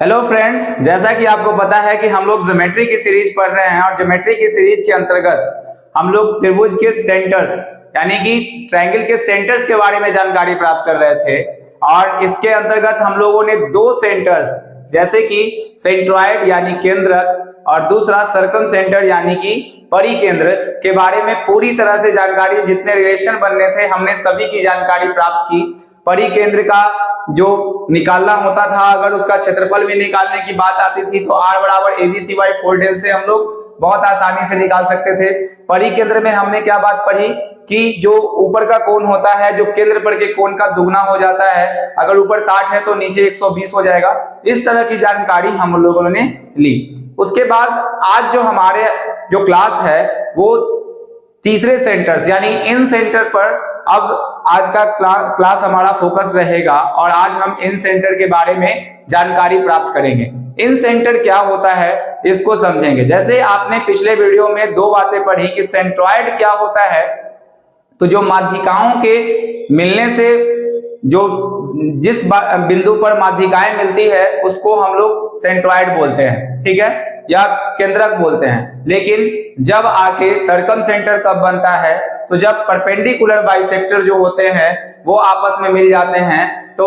Hello friends, जैसा कि आपको पता है कि हम लोग ज्योमेट्री की सीरीज पढ़ रहे हैं और ज्योमेट्री की सीरीज के अंतर्गत हम लोग त्रिभुज के सेंटर्स यानी कि ट्रायंगल के सेंटर्स के बारे में जानकारी प्राप्त कर रहे थे। और इसके अंतर्गत हम लोगों ने दो सेंटर्स जैसे कि सेंट्रॉइड यानी केंद्रक और दूसरा सर्कम सेंटर यानी कि परिकेंद्र के बारे में पूरी तरह से जानकारी, जितने रिलेशन बनने थे हमने सभी की जानकारी प्राप्त की। परिकेंद्र का जो निकालना होता था, अगर उसका क्षेत्रफल भी निकालने की बात आती थी तो r बराबर ABC/4 से हम लोग बहुत आसानी से निकाल सकते थे। परिकेंद्र में हमने क्या बात पढ़ी कि जो ऊपर का कोण होता है जो केंद्र पर के कोण का दुगना हो जाता है, अगर ऊपर 60 है तो नीचे 120 हो जाएगा। इस तरह की जानकारी हम लोगों ने ली। उसके बाद आज जो हमारे जो क्लास है वो तीसरे सेंटर्स यानी इन सेंटर पर अब आज का क्लास हमारा फोकस रहेगा और आज हम इन सेंटर के बारे में जानकारी प्राप्त करेंगे। इन सेंटर क्या होता है इसको समझेंगे। जैसे आपने पिछले वीडियो में दो बातें पढ़ी कि सेंट्रॉइड क्या होता है, तो जो माध्यिकाओं के मिलने से जो जिस बिंदु पर माध्यिकाएं मिलती है उसको हम लोग सेंट्रॉइड बोलते हैं, ठीक है, या केंद्रक बोलते हैं। लेकिन जब आके सर्कम सेंटर कब बनता है, तो जब परपेंडिकुलर बाइसेक्टर जो होते हैं वो आपस में मिल जाते हैं तो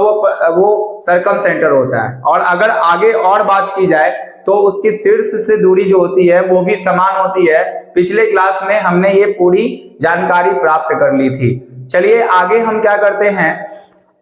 वो सर्कम सेंटर होता है। और अगर आगे और बात की जाए तो उसकी शीर्ष से दूरी जो होती है वो भी समान होती है। पिछले क्लास में हमने ये पूरी जानकारी प्राप्त कर ली थी। चलिए आगे हम क्या करते हैं।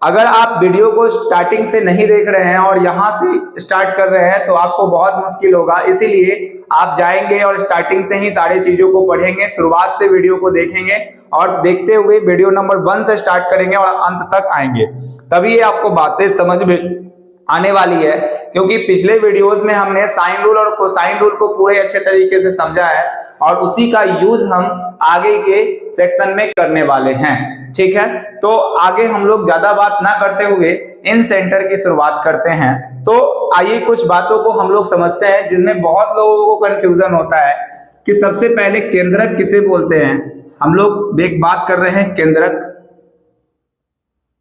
अगर आप वीडियो को स्टार्टिंग से नहीं देख रहे हैं और यहाँ से स्टार्ट कर रहे हैं तो आपको बहुत मुश्किल होगा, इसीलिए आप जाएंगे और स्टार्टिंग से ही सारी चीजों को पढ़ेंगे, शुरुआत से वीडियो को देखेंगे और देखते हुए वीडियो नंबर 1 से स्टार्ट करेंगे और अंत तक आएंगे, तभी ये आपको बातें समझ में आने वाली है। क्योंकि पिछले वीडियोस में हमने साइन रूल और कोसाइन रूल को पूरे अच्छे तरीके से समझा है और उसी का यूज हम आगे के सेक्शन में करने वाले हैं, ठीक है। तो आगे हम लोग ज्यादा बात ना करते हुए इन सेंटर की शुरुआत करते हैं। तो आइए कुछ बातों को हम लोग समझते हैं जिनमें बहुत लोगों को कंफ्यूजन होता है कि सबसे पहले केंद्रक किसे बोलते हैं। हम लोग एक बात कर रहे हैं केंद्रक,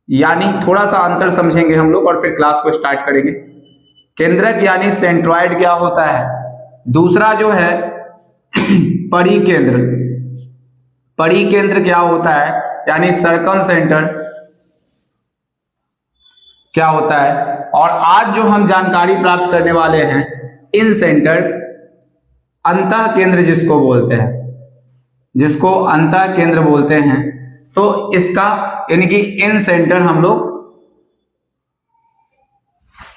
यानी थोड़ा सा अंतर समझेंगे हम लोग और फिर क्लास को स्टार्ट करेंगे। केंद्रक यानी सेंट्रॉइड क्या होता है, दूसरा जो है परिकेंद्र। परिकेंद्र क्या होता है यानी सर्कम सेंटर क्या होता है। और आज जो हम जानकारी प्राप्त करने वाले हैं इन सेंटर, अंतः केंद्र जिसको बोलते हैं, जिसको अंतः केंद्र बोलते हैं, तो इसका यानी कि इन सेंटर हम लोग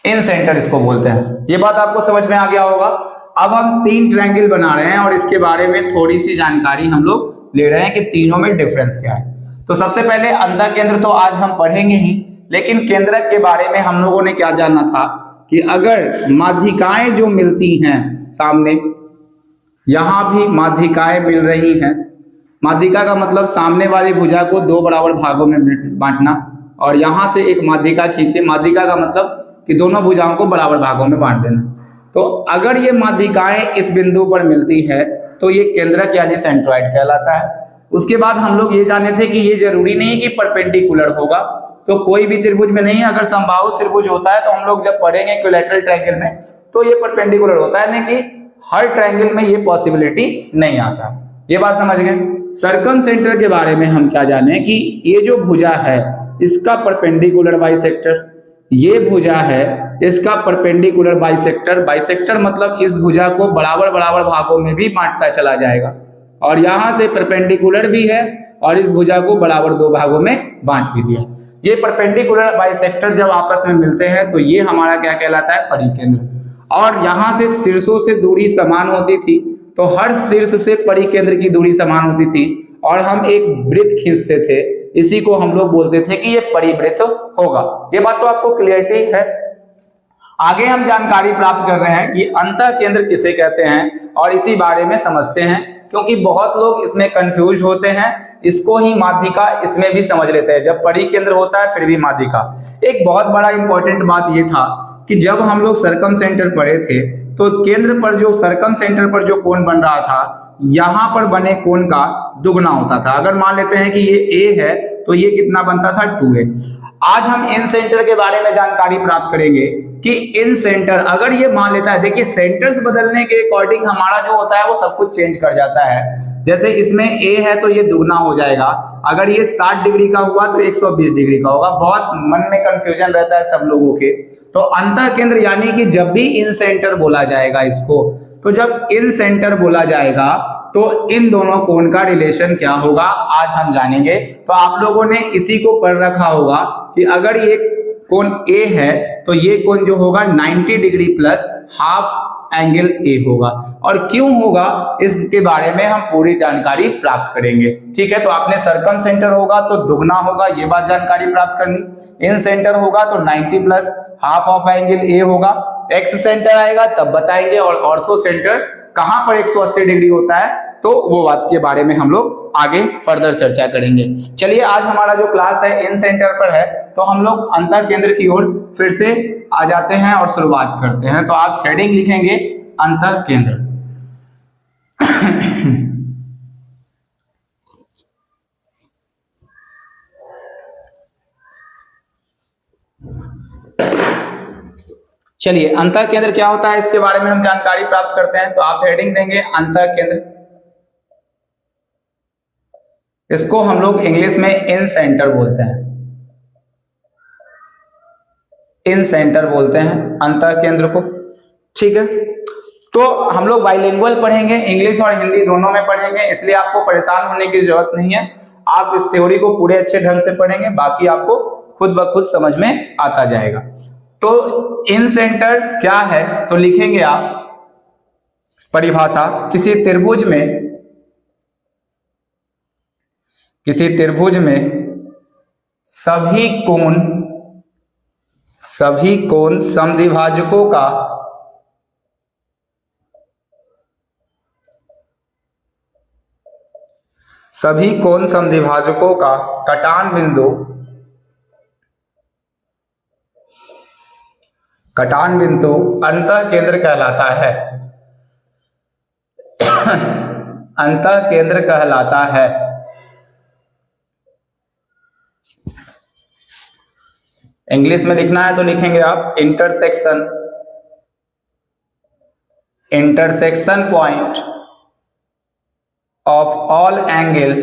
इन सेंटर इसको बोलते हैं। ये बात आपको समझ में आ गया होगा। अब हम 3 ट्रायंगल बना रहे हैं और इसके बारे में थोड़ी सी जानकारी हम लोग ले रहे हैं कि तीनों में डिफरेंस क्या है। तो सबसे पहले अंतः केंद्र तो आज हम पढ़ेंगे ही, लेकिन केंद्रक के बारे में हम लोगों ने क्या जानना था कि अगर माध्यिकाएं जो मिलती हैं सामने, यहां भी माध्यिकाएं मिल रही हैं। माध्यिका का मतलब सामने वाली भुजा को 2 बराबर भागों में बांटना, और यहां से एक माध्यिका खींचे। माध्यिका का मतलब कि दोनों भुजाओं को बराबर भागों में बांट देना। तो अगर ये माध्यिकाएं इस बिंदु पर मिलती है तो ये केंद्रक यानी सेंट्रॉइड कहलाता है। उसके बाद हम लोग ये जाने थे कि ये जरूरी नहीं कि परपेंडिकुलर होगा, तो कोई भी त्रिभुज में नहीं, अगर समबाहु त्रिभुज होता है तो हम लोग जब पढ़ेंगे इक्विलैटरल ट्रायंगल में तो ये परपेंडिकुलर होता है, नहीं कि हर ट्रायंगल में ये पॉसिबिलिटी नहीं आता। ये बात समझ गए। सर्कम सेंटर के बारे में हम क्या जाने कि ये जो भुजा है इसका परपेंडिकुलर बाइसेक्टर, ये भुजा है इसका परपेंडिकुलर बाइसेक्टर। बाइसेक्टर मतलब इस भुजा को बराबर बराबर भागों में भी बांटता चला जाएगा, और यहां से परपेंडिकुलर भी है और इस भुजा को बराबर 2 भागों में बांट भी दिया। ये परपेंडिकुलर बाइसेक्टर जब आपस में मिलते हैं तो ये हमारा क्या कहलाता है, परिकेंद्र। और यहां से शीर्षों से दूरी समान होती थी, तो हर शीर्ष से परिकेंद्र की दूरी समान होती थी और हम एक वृत्त खींचते थे, इसी को हम लोग बोलते थे कि ये परिवृत्त होगा। ये बात तो आपको क्लियरिटी है। आगे हम जानकारी प्राप्त कर रहे हैं कि अंतः केंद्र किसे कहते हैं और इसी बारे में समझते हैं, क्योंकि बहुत लोग इसमें कंफ्यूज होते हैं। इसको ही माध्यिका इसमें भी समझ लेते हैं, जब परिकेंद्र होता है फिर भी माध्यिका। एक बहुत बड़ा इंपॉर्टेंट बात ये था कि जब हम लोग सर्कम सेंटर पढ़े थे तो केंद्र पर जो सर्कम सेंटर पर जो कोण बन रहा था, यहां पर बने कोण का दुगना होता था। अगर मान लेते हैं कि ये A है तो ये कितना बनता था, 2A। आज हम इन सेंटर के बारे में जानकारी प्राप्त करेंगे कि इन सेंटर, अगर ये मान लेता है, देखिए सेंटर्स बदलने के अकॉर्डिंग हमारा जो होता है वो सब कुछ चेंज कर जाता है। जैसे इसमें ए है तो ये दुगना हो जाएगा, अगर ये 60 डिग्री का हुआ तो 120 डिग्री का होगा। बहुत मन में कंफ्यूजन रहता है सब लोगों के। तो अंतः केंद्र यानी कि जब भी इन सेंटर बोला जाएगा इसको, तो जब इन सेंटर बोला जाएगा तो इन दोनों कोण का रिलेशन क्या होगा आज हम जानेंगे। तो आप लोगों ने इसी को पढ़ रखा होगा कि अगर ये कोण ए है तो ये कोण जो होगा 90 degree plus half angle A होगा। और क्यों होगा इसके बारे में हम पूरी जानकारी प्राप्त करेंगे। ठीक है, तो आपने सर्कम सेंटर होगा तो दुगना होगा, ये बात जानकारी प्राप्त करनी। इन सेंटर होगा तो 90 plus half of angle A होगा। एक्स सेंटर आएगा तब बताएंगे, और ऑर्थो सेंटर कहां पर 180 डिग्री होता है तो वो बात के बारे में हम लोग आगे फर्दर चर्चा करेंगे। चलिए, आज हमारा जो क्लास है इन सेंटर पर है, तो हम लोग अंतः केंद्र की ओर फिर से आ जाते हैं और शुरुआत करते हैं। तो आप हेडिंग लिखेंगे अंतः केंद्र। चलिए, अंतः केंद्र क्या होता है इसके बारे में हम जानकारी प्राप्त करते हैं। तो आप हेडिंग देंगे अंतः केंद्र। इसको हम लोग इंग्लिश में इन सेंटर बोलते हैं, इन सेंटर बोलते हैं अंतः केंद्र को। ठीक है, तो हम लोग बाइलिंगुअल पढ़ेंगे, इंग्लिश और हिंदी दोनों में पढ़ेंगे, इसलिए आपको परेशान होने की जरूरत नहीं है। आप इस थ्योरी को पूरे अच्छे ढंग से पढ़ेंगे, बाकी आपको खुद ब खुद समझ में आता जाएगा। तो इन सेंटर क्या है तो लिखेंगे आप परिभाषा, किसी त्रिभुज में सभी कोण समद्विभाजकों का कटान बिंदु अंतः केंद्र कहलाता है। अंतः केंद्र कहलाता है। इंग्लिश में लिखना है तो लिखेंगे आप intersection point of all angle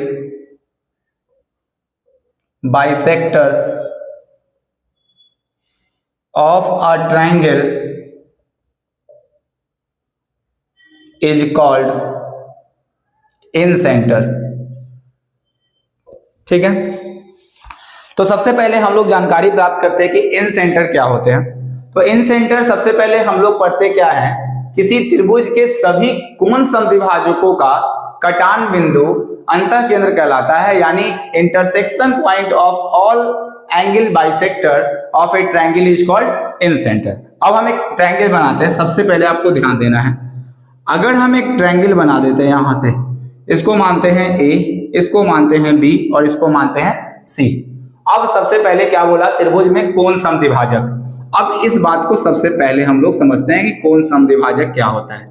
bisectors of a triangle is called in center। ठीक है, तो सबसे पहले हम लोग जानकारी प्राप्त करते हैं कि इन सेंटर क्या होते हैं। तो इन सेंटर सबसे पहले हम लोग पढ़ते क्या है, किसी त्रिभुज के सभी कोण समद्विभाजकों का कटान बिंदु अंतः केंद्र कहलाता है, यानी intersection point of all angle bisector of A triangle is called in centre. अब हम एक ट्रायंगल बनाते हैं, सबसे पहले आपको ध्यान देना है। अगर हम एक ट्रायंगल बना देते हैं, यहां से इसको मानते हैं ए, इसको मानते हैं बी और इसको मानते हैं सी। अब सबसे पहले क्या बोला, त्रिभुज में कोण समद्विभाजक। अब इस बात को सबसे पहले हम लोग समझते हैं कि कोण समद्विभाजक क्या होता है।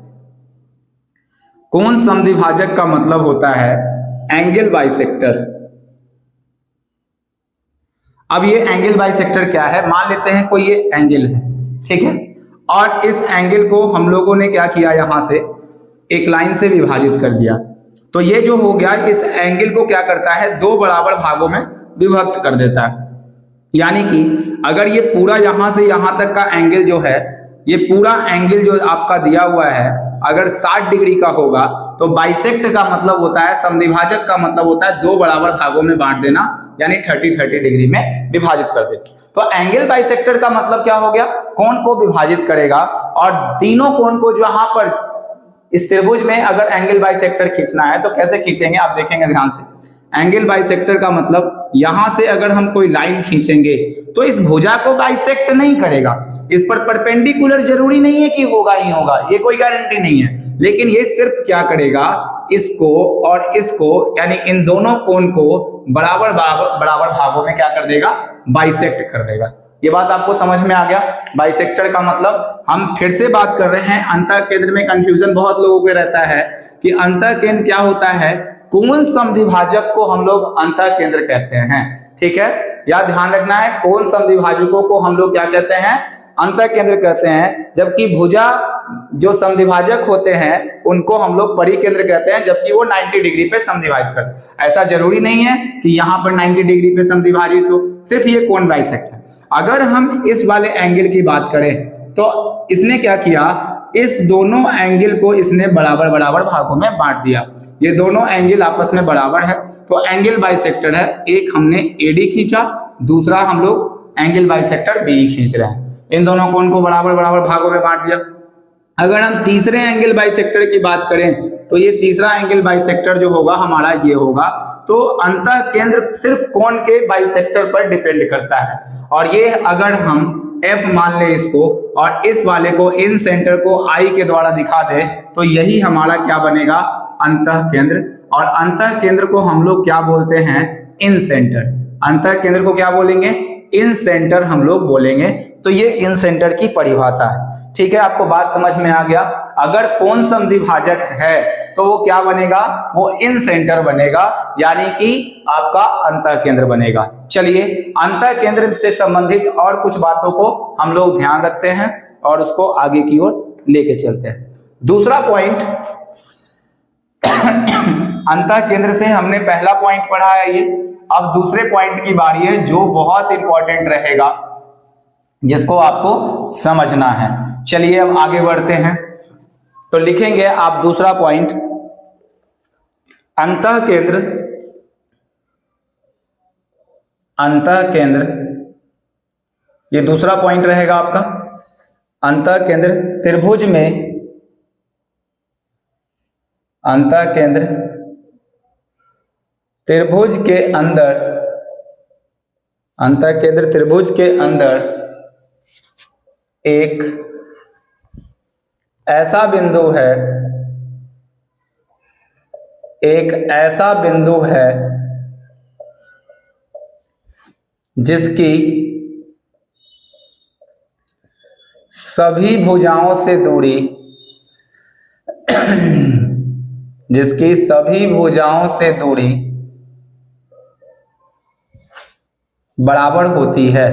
कोण समद्विभाजक का मतलब होता है एंगल बाइसेक्टर। अब ये एंगल बाइसेक्टर क्या है, मान लेते हैं कोई ये एंगल है, ठीक है, और इस एंगल को हम लोगों ने क्या किया, यहां से एक लाइन से विभाजित कर दिया। तो ये जो हो गया, इस एंगल को क्या करता है, दो बराबर भागों में विभक्त कर देता है। यानी कि अगर ये पूरा यहां से यहां तक का एंगल जो है, ये पूरा एंगल जो आपका दिया हुआ है अगर 60 डिग्री का होगा, तो बाइसेक्ट का मतलब होता है, समद्विभाजक का मतलब होता है दो बराबर भागों में बांट देना, यानी 30-30 डिग्री में विभाजित कर दे। तो एंगल बाइसेक्टर का मतलब क्या हो गया, कोण को विभाजित करेगा, और तीनों कोण को जहां पर इस त्रिभुज में अगर एंगल बाइसेक्टर खींचना है तो कैसे खींचेंगे आप देखेंगे ध्यान से। एंगल बाइसेक्टर का मतलब यहां से अगर हम कोई लाइन खींचेंगे तो इस भुजा को बाइसेक्ट नहीं करेगा, इस पर परपेंडिकुलर जरूरी नहीं है कि होगा ही होगा, ये कोई गारंटी नहीं है, लेकिन ये सिर्फ क्या करेगा, इसको और इसको यानी इन दोनों कोण को बराबर भागों में क्या कर देगा, बाइसेक्ट कर देगा। ये बात आपको समझ में आ गया। बाइसेक्टर का मतलब, हम फिर से बात कर रहे हैं, अंतः केंद्र में कंफ्यूजन बहुत लोगों को रहता है कि अंतः केंद्र क्या होता है, कोण समद्विभाजक को हम लोग अंतः केंद्र कहते हैं। ठीक है, या ध्यान रखना है, कोण समद्विभाजकों को हम लोग क्या कहते हैं, अंतः केंद्र कहते हैं, जबकि भुजा जो समद्विभाजक होते हैं उनको हम लोग परिकेंद्र कहते हैं, जबकि वो 90 डिग्री पे समद्विभाजित करते हैं। ऐसा जरूरी नहीं है कि यहाँ पर 90 डिग्री पे समद्विभाजित हो, सिर्फ ये कोण बाइसेक्ट है। अगर हम इस वाले एंगल की बात करें तो इसने क्या किया, इस दोनों एंगल को इसने बराबर बराबर भागों में बांट दिया। ये दोनों एंगल आपस में बराबर है तो एंगल बाइसेक्टर है। एक हमने एडी खींचा, दूसरा हम लोग एंगल बाइसेक्टर बी खींच रहे हैं। इन दोनों कोण को बराबर बराबर भागों में बांट दिया। अगर हम तीसरे एंगल बाइसेक्टर की बात करें तो ये तीसरा एंगल बाइसेक्टर जो होगा हमारा ये होगा। तो अंतः केंद्र सिर्फ कोण के बाइसेक्टर पर डिपेंड करता है, और ये अगर हम F मान ले इसको और इस वाले को इन सेंटर को I के द्वारा दिखा दे तो यही हमारा क्या बनेगा, अंतः केंद्र। और अंतः केंद्र को हम लोग क्या बोलते हैं, इन सेंटर। अंतः केंद्र को क्या बोलेंगे, इन सेंटर हम लोग बोलेंगे। तो ये इन सेंटर की परिभाषा है। ठीक है, आपको बात समझ में आ गया। अगर कोण समद्विभाजक है तो वो क्या बनेगा, वो इन सेंटर बनेगा, यानी कि आपका अंतः केंद्र बनेगा। चलिए अंतः केंद्र से संबंधित और कुछ बातों को हम लोग ध्यान रखते हैं और उसको आगे की ओर लेके चलते हैं। दूसरा पॉइंट, अंतः केंद्र से हमने पहला पॉइंट पढ़ा है ये। अब दूसरे पॉइंट की बारी है जो बहुत इंपॉर्टेंट रहेगा, जिसको आपको समझना है। चलिए अब आगे बढ़ते हैं। तो लिखेंगे आप दूसरा पॉइंट, अंतः केंद्र, अंतः केंद्र, ये दूसरा पॉइंट रहेगा आपका। अंतः केंद्र त्रिभुज में, अंतः केंद्र त्रिभुज के अंदर, अंतः केंद्र त्रिभुज के अंदर एक ऐसा बिंदु है, एक ऐसा बिंदु है जिसकी सभी भुजाओं से दूरी, जिसकी सभी भुजाओं से दूरी बराबर होती है।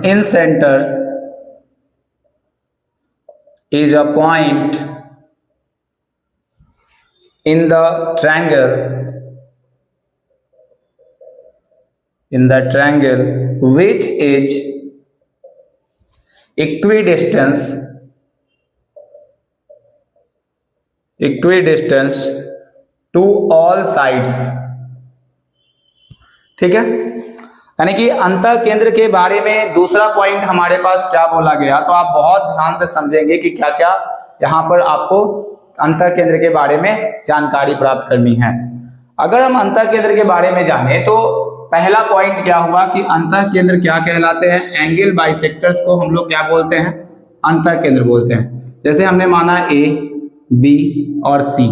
In center is a point in the triangle, which is equidistant to all sides। ठीक है, यानी कि अंतः केंद्र के बारे में दूसरा पॉइंट हमारे पास क्या बोला गया, तो आप बहुत ध्यान से समझेंगे कि क्या क्या यहाँ पर आपको अंतः केंद्र के बारे में जानकारी प्राप्त करनी है। अगर हम अंतः केंद्र के बारे में जाने तो पहला पॉइंट क्या हुआ कि अंतः केंद्र क्या कहलाते हैं, एंगल बाइसेक्टर्स को हम लोग क्या बोलते हैं, अंतः केंद्र बोलते हैं। जैसे हमने माना A, B और C,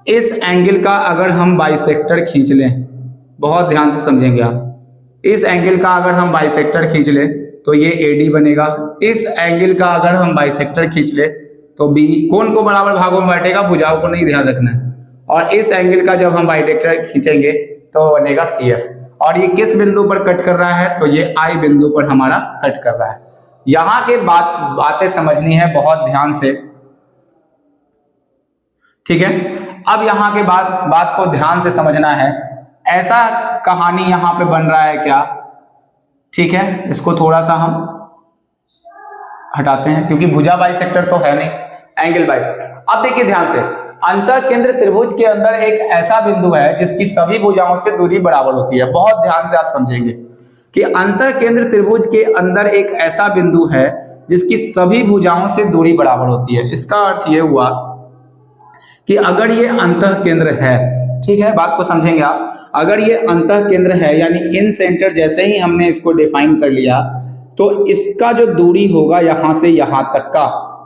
इस एंगल का अगर हम बाइसेक्टर खींच लें, बहुत ध्यान से समझेंगे आप, इस एंगल का अगर हम बाइसेक्टर खींच ले तो ये AD बनेगा। इस एंगल का अगर हम बाइसेक्टर खींच ले तो B, कोण को बराबर भागों में बांटेगा, भुजाओं को नहीं ध्यान रखना है। और इस एंगल का जब हम बाइसेक्टर खींचेंगे तो बनेगा CF। और ये किस बिंदु पर कट कर रहा है, तो ये I बिंदु पर हमारा कट कर रहा है। यहाँ के बातें समझनी है बहुत ध्यान से। ठीक है, अब यहाँ के बात को ध्यान से समझना है। ऐसा कहानी यहाँ पे बन रहा है क्या, ठीक है, इसको थोड़ा सा हम हटाते हैं क्योंकि भुजा बाइसेक्टर तो है नहीं, एंगल बाइसेक्टर। अब देखिए ध्यान से, अंतः केंद्र त्रिभुज के अंदर एक ऐसा बिंदु है जिसकी सभी भुजाओं से दूरी बराबर होती है। बहुत ध्यान से आप समझेंगे कि अंतः केंद्र त्रिभुज के अंदर एक ऐसा बिंदु है जिसकी सभी भुजाओं से दूरी बराबर होती है। इसका अर्थ यह हुआ कि अगर ये अंतः केंद्र है, ठीक है, बात को समझेंगे आप, अगर ये अंतः केंद्र है यानी इन सेंटर जैसे ही हमने इसको डिफाइन कर लिया तो इसका जो दूरी होगा यहां से यहां तक का,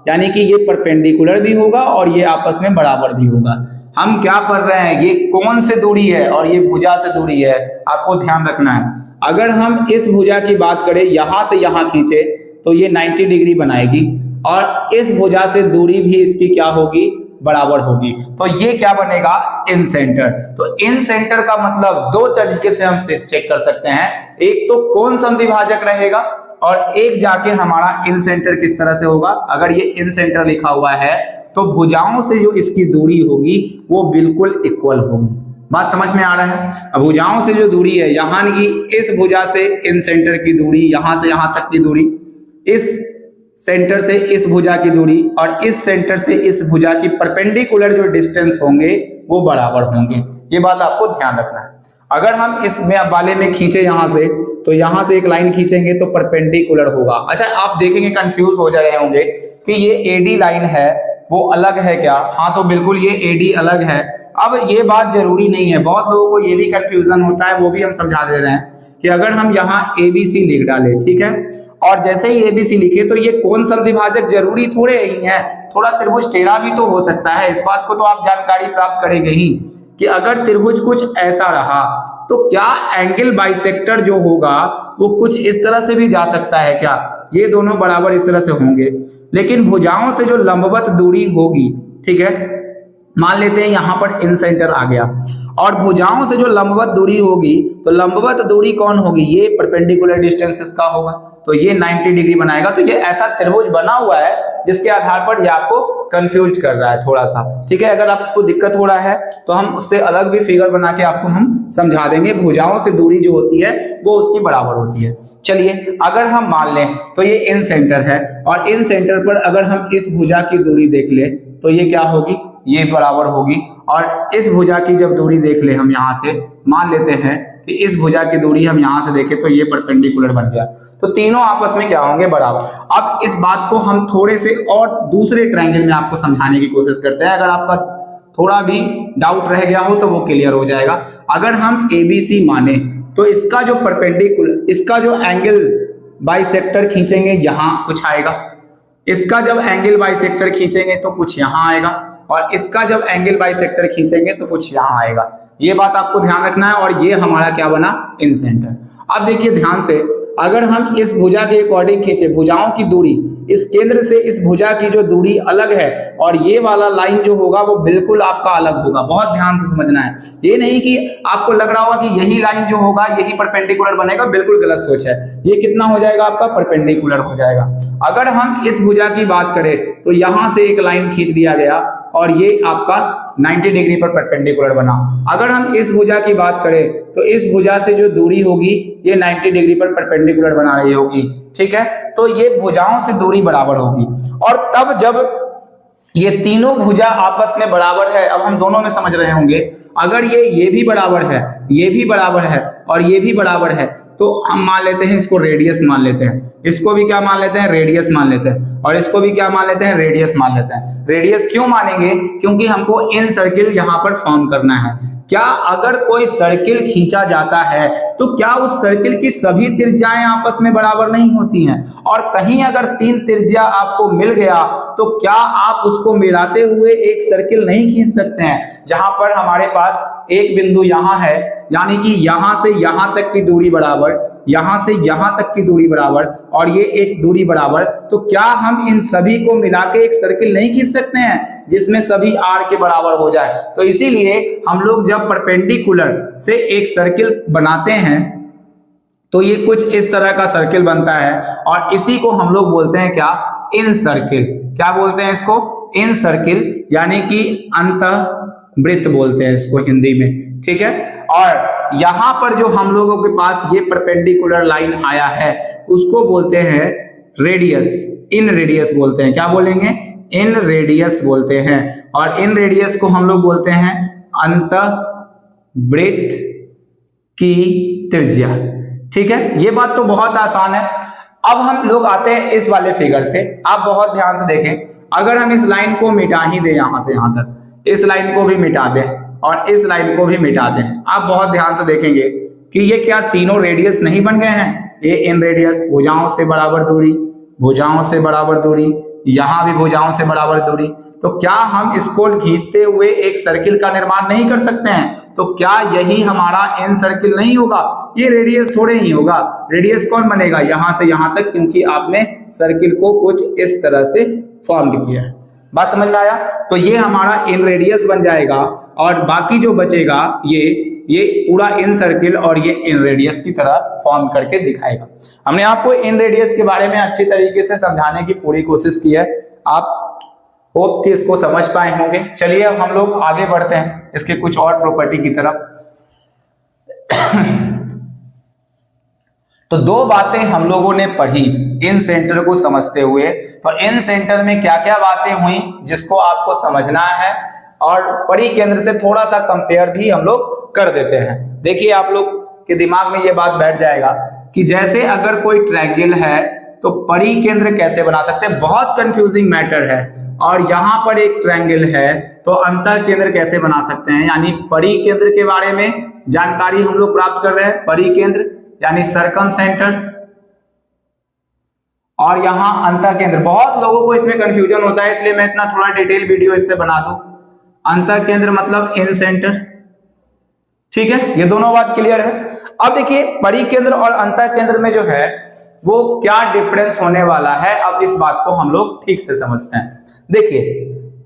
यानी कि ये परपेंडिकुलर भी होगा और ये आपस में बराबर भी होगा। हम क्या पढ़ रहे हैं, ये कोण से दूरी है और ये भुजा से दूरी है, आपको ध्यान रखना है। अगर हम इस भुजा की बात करें, यहां से यहां खींचे तो ये 90 डिग्री बनाएगी और इस भुजा से दूरी भी इसकी क्या होगी, बराबर होगी। तो ये क्या बनेगा, इन सेंटर। तो इन सेंटर का मतलब दो तरीके से हम चेक कर सकते हैं, एक तो कौन समद्विभाजक रहेगा और एक जाके हमारा इन सेंटर किस तरह से होगा। अगर ये इन सेंटर लिखा हुआ है तो भुजाओं से जो इसकी दूरी होगी वो बिल्कुल इक्वल होगी। बात समझ में आ रहा है। अब भुजाओं से जो दूरी है, यहाँ की इस भुजा से इन सेंटर की दूरी, यहां से यहां तक की दूरी, इस सेंटर से इस भुजा की दूरी और इस सेंटर से इस भुजा की परपेंडिकुलर जो डिस्टेंस होंगे वो बराबर होंगे। ये बात आपको ध्यान रखना है। अगर हम इस वाले में खींचे यहां से, तो यहां से एक लाइन खींचेंगे तो परपेंडिकुलर होगा। अच्छा, आप देखेंगे कंफ्यूज हो जा रहे होंगे कि ये एडी लाइन है वो अलग है क्या। हाँ, तो बिल्कुल ये एडी अलग है। अब ये बात जरूरी नहीं है, बहुत लोगों को ये भी कंफ्यूजन होता है, वो भी हम समझा दे रहे हैं कि अगर हम यहाँ ABC लिख डालें, ठीक है, और जैसे ही ABC लिखे तो ये कौन समद्विभाजक जरूरी थोड़े ही है, थोड़ा त्रिभुज टेढ़ा भी तो हो सकता है। इस बात को तो आप जानकारी प्राप्त करेंगे ही कि अगर त्रिभुज कुछ ऐसा रहा तो क्या एंगल बाइसेक्टर जो होगा वो कुछ इस तरह से भी जा सकता है क्या, ये दोनों बराबर इस तरह से होंगे। लेकिन भुजाओं से जो लंबवत दूरी होगी, ठीक है, मान लेते हैं यहां पर इन सेंटर आ गया, और भुजाओं से जो लंबवत दूरी होगी, तो लंबवत दूरी कौन होगी, ये परपेंडिकुलर डिस्टेंस इसका होगा, तो ये 90 डिग्री बनाएगा। तो ये ऐसा त्रिभुज बना हुआ है जिसके आधार पर ये आपको कंफ्यूज कर रहा है थोड़ा सा, ठीक है। अगर आपको दिक्कत हो रहा है तो हम उससे अलग भी फिगर बना के आपको हम समझा देंगे। भुजाओं से दूरी जो होती है वो उसकी बराबर होती है। चलिए, अगर हम मान लें तो ये इन सेंटर है, और इन सेंटर पर अगर हम इस भुजा की दूरी देख ले तो ये क्या होगी, ये बराबर होगी। और इस भुजा की जब दूरी देख ले हम यहाँ से, मान लेते हैं कि इस भुजा की दूरी हम यहाँ से देखें तो ये परपेंडिकुलर बन गया, तो तीनों आपस में क्या होंगे, बराबर। अब इस बात को हम थोड़े से और दूसरे ट्रायंगल में आपको समझाने की कोशिश करते हैं। अगर आपका थोड़ा भी डाउट रह गया हो तो वो क्लियर हो जाएगा। अगर हम ABC माने तो इसका जो परपेंडिकुलर, इसका जो एंगल बाइसेक्टर खींचेंगे यहाँ कुछ आएगा, इसका जब एंगल बाइसेक्टर खींचेंगे तो कुछ यहाँ आएगा, और इसका जब एंगल बाइसेक्टर खींचेंगे तो कुछ यहाँ आएगा। ये बात आपको ध्यान रखना है। और ये हमारा क्या बना, इन सेंटर। अब देखिए ध्यान से, अगर हम इस भुजा के अकॉर्डिंग खींचे, भुजाओं की दूरी, इस केंद्र से इस भुजा की जो दूरी अलग है, और ये वाला लाइन जो होगा वो बिल्कुल आपका अलग होगा। बहुत ध्यान से समझना है, ये नहीं कि आपको लग रहा होगा कि यही लाइन जो होगा यही परपेंडिकुलर बनेगा, बिल्कुल गलत सोच है। ये कितना हो जाएगा आपका, परपेंडिकुलर हो जाएगा। अगर हम इस भुजा की बात करें तो यहां से एक लाइन खींच दिया गया और ये आपका 90 डिग्री पर परपेंडिकुलर बना। अगर हम इस भुजा की बात करें तो इस भुजा से जो दूरी होगी ये 90 डिग्री पर परपेंडिकुलर बना रही होगी, ठीक है। तो ये भुजाओं से दूरी बराबर होगी। और तब जब ये तीनों भुजा आपस में बराबर है, अब हम दोनों में समझ रहे होंगे, अगर ये भी बराबर है, ये भी बराबर है और ये भी बराबर है, तो हम मान लेते हैं इसको रेडियस मान लेते हैं, इसको भी क्या मान लेते हैं, रेडियस मान लेते हैं, और इसको भी क्या मान लेते हैं, रेडियस मान लेते हैं। रेडियस क्यों मानेंगे, क्योंकि हमको इन सर्किल यहाँ पर फॉर्म करना है। क्या अगर कोई सर्किल खींचा जाता है तो क्या उस सर्किल की सभी त्रिज्याएं आपस में बराबर नहीं होती हैं, और कहीं अगर 3 त्रिज्या आपको मिल गया तो क्या आप उसको मिलाते हुए एक सर्किल नहीं खींच सकते हैं। जहां पर हमारे पास एक बिंदु यहां है, यानी कि यहां से यहां तक की दूरी बराबर, यहां से यहां तक की दूरी बराबर, और ये एक दूरी बराबर, तो क्या हम इन सभी को मिला के एक सर्किल नहीं खींच सकते हैं जिसमें सभी r के बराबर हो जाए। तो इसीलिए हम लोग जब परपेंडिकुलर से एक सर्किल बनाते हैं तो ये कुछ इस तरह का सर्किल बनता है, और इसी को हम लोग बोलते हैं क्या, इन सर्किल। क्या बोलते हैं इसको, इन सर्किल, यानी कि अंतःवृत्त बोलते हैं इसको हिंदी में, ठीक है। और यहां पर जो हम लोगों के पास ये परपेंडिकुलर लाइन आया है उसको बोलते हैं रेडियस, इन रेडियस बोलते हैं। क्या बोलेंगे, इन रेडियस बोलते हैं। और इन रेडियस को हम लोग बोलते हैं अंतःवृत्त की त्रिज्या, ठीक है। ये बात तो बहुत आसान है। अब हम लोग आते हैं इस वाले फिगर पे। आप बहुत ध्यान से देखें, अगर हम इस लाइन को मिटा ही दें, यहां से यहां तक, इस लाइन को भी मिटा दें और इस लाइन को भी मिटा दें, आप बहुत ध्यान से देखेंगे कि ये क्या तीनों रेडियस नहीं बन गए हैं। ये इन रेडियस, भुजाओं से बराबर दूरी, भुजाओं से बराबर दूरी, यहां भी भुजाओं से बराबर दूरी। तो क्या हम इसको खींचते हुए एक सर्किल का निर्माण नहीं कर सकते हैं। तो क्या यही हमारा एन सर्किल नहीं होगा, ये रेडियस थोड़े ही होगा। रेडियस कौन बनेगा, यहां से यहां तक, क्योंकि आपने सर्किल को कुछ इस तरह से फॉर्म किया है। बात समझ में आया? तो ये हमारा इन रेडियस बन जाएगा और बाकी जो बचेगा ये पूरा इन सर्किल और ये इन रेडियस की तरह फॉर्म करके दिखाएगा। हमने आपको इन रेडियस के बारे में अच्छी तरीके से समझाने की पूरी कोशिश की है, आप होप कि इसको समझ पाए होंगे। चलिए अब हम लोग आगे बढ़ते हैं इसके कुछ और प्रॉपर्टी की तरफ। तो दो बातें हम लोगों ने पढ़ी इन सेंटर को समझते हुए। तो इन सेंटर में क्या क्या बातें हुई जिसको आपको समझना है और परी केंद्र से थोड़ा सा कंपेयर भी हम लोग कर देते हैं। देखिए आप लोग के दिमाग में ये बात बैठ जाएगा कि जैसे अगर कोई ट्रायंगल है तो परी केंद्र कैसे बना सकते हैं, बहुत कंफ्यूजिंग मैटर है। और यहाँ पर एक ट्रायंगल है तो अंतः केंद्र कैसे बना सकते हैं, यानी परी केंद्र के बारे में जानकारी हम लोग प्राप्त कर रहे हैं। परी केंद्र यानी सर्कम सेंटर, और यहाँ अंतः केंद्र। बहुत लोगों को इसमें कंफ्यूजन होता है, इसलिए मैं इतना थोड़ा डिटेल वीडियो इस पे बना दूं। अंतः केंद्र मतलब इन सेंटर, ठीक है, ये दोनों बात क्लियर है। अब देखिए परी केंद्र और अंतः केंद्र में जो है वो क्या डिफरेंस होने वाला है, अब इस बात को हम लोग ठीक से समझते हैं। देखिए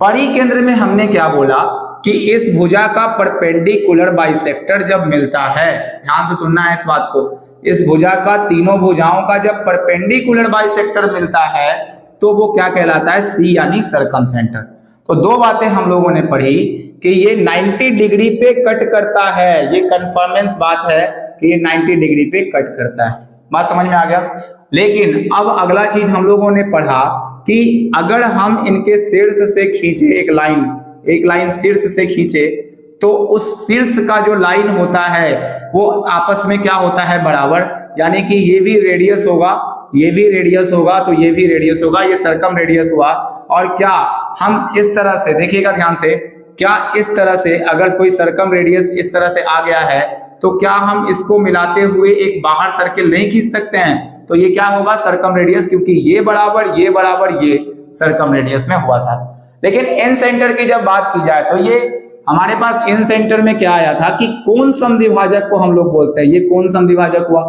परी केंद्र में हमने क्या बोला कि इस भुजा का परपेंडिकुलर बाइसेक्टर जब मिलता है, ध्यान से सुनना है इस बात को, इस भुजा का तीनों भुजाओं का जब परपेंडिकुलर बाइसेक्टर मिलता है तो वो क्या कहलाता है, सी यानी सर्कम सेंटर। तो दो बातें हम लोगों ने पढ़ी कि ये 90 डिग्री पे कट करता है, ये कन्फर्मेंस बात है कि ये 90 डिग्री पे कट करता है, बात समझ में आ गया। लेकिन अब अगला चीज हम लोगों ने पढ़ा कि अगर हम इनके शीर्ष से खींचे एक लाइन शीर्ष से खींचे तो उस शीर्ष का जो लाइन होता है वो आपस में क्या होता है, बराबर, यानी कि ये भी रेडियस होगा, ये भी रेडियस होगा, तो ये भी रेडियस होगा, ये सर्कम रेडियस हुआ। और क्या हम इस तरह से देखिएगा ध्यान से, क्या इस तरह से अगर कोई सर्कम रेडियस इस तरह से आ गया है तो क्या हम इसको मिलाते हुए एक बाहर सर्किल नहीं खींच सकते हैं? तो ये क्या होगा, सर्कम रेडियस, क्योंकि ये बराबर ये सर्कम रेडियस में हुआ था। लेकिन इन सेंटर की जब बात की जाए तो ये हमारे पास इन सेंटर में क्या आया था कि कोण समद्विभाजक को हम लोग बोलते हैं, ये कोण समद्विभाजक हुआ,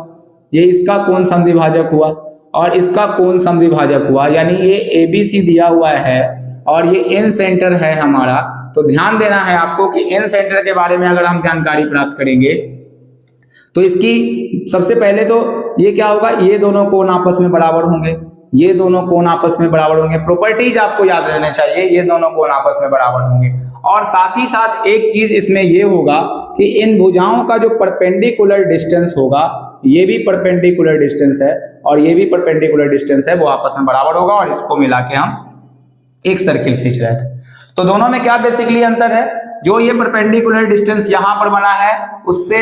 ये इसका कोण समद्विभाजक हुआ और इसका कोण समद्विभाजक हुआ, यानी ये ABC दिया हुआ है और ये इन सेंटर है हमारा। तो ध्यान देना है आपको कि इन सेंटर के बारे में अगर हम जानकारी प्राप्त करेंगे तो इसकी सबसे पहले तो ये क्या होगा, ये दोनों कोण आपस में बराबर होंगे, ये दोनों कोण आपस में बराबर होंगे। प्रॉपर्टीज आपको याद रहने चाहिए, ये दोनों कोण आपस में बराबर होंगे। और साथ ही साथ एक चीज इसमें ये होगा कि इन भुजाओं का जो परपेंडिकुलर डिस्टेंस होगा, ये भी परपेंडिकुलर डिस्टेंस है और ये भी परपेंडिकुलर डिस्टेंस है, वो आपस में बराबर होगा और इसको मिला के हम एक सर्किल खींच रहे थे। तो दोनों में क्या बेसिकली अंतर है, जो ये परपेंडिकुलर डिस्टेंस यहां पर बना है उससे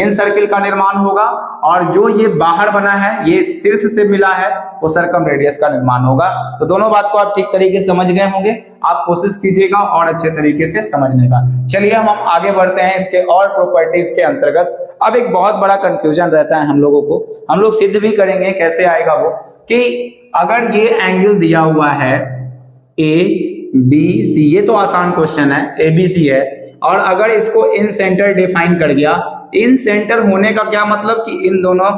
इन सर्किल का निर्माण होगा और जो ये बाहर बना है, ये शीर्ष से मिला है, वो सर्कम रेडियस का निर्माण होगा। तो दोनों बात को आप ठीक तरीके से समझ गए होंगे, आप कोशिश कीजिएगा और अच्छे तरीके से समझने का। चलिए हम आगे बढ़ते हैं इसके और प्रॉपर्टीज के अंतर्गत। अब एक बहुत बड़ा कंफ्यूजन रहता है हम लोगों को, हम लोग सिद्ध भी करेंगे कैसे आएगा वो, कि अगर ये एंगल दिया हुआ है ABC, ये तो आसान क्वेश्चन है, ABC है, और अगर इसको इन सेंटर डिफाइन कर गया, इन सेंटर होने का क्या मतलब कि इन दोनों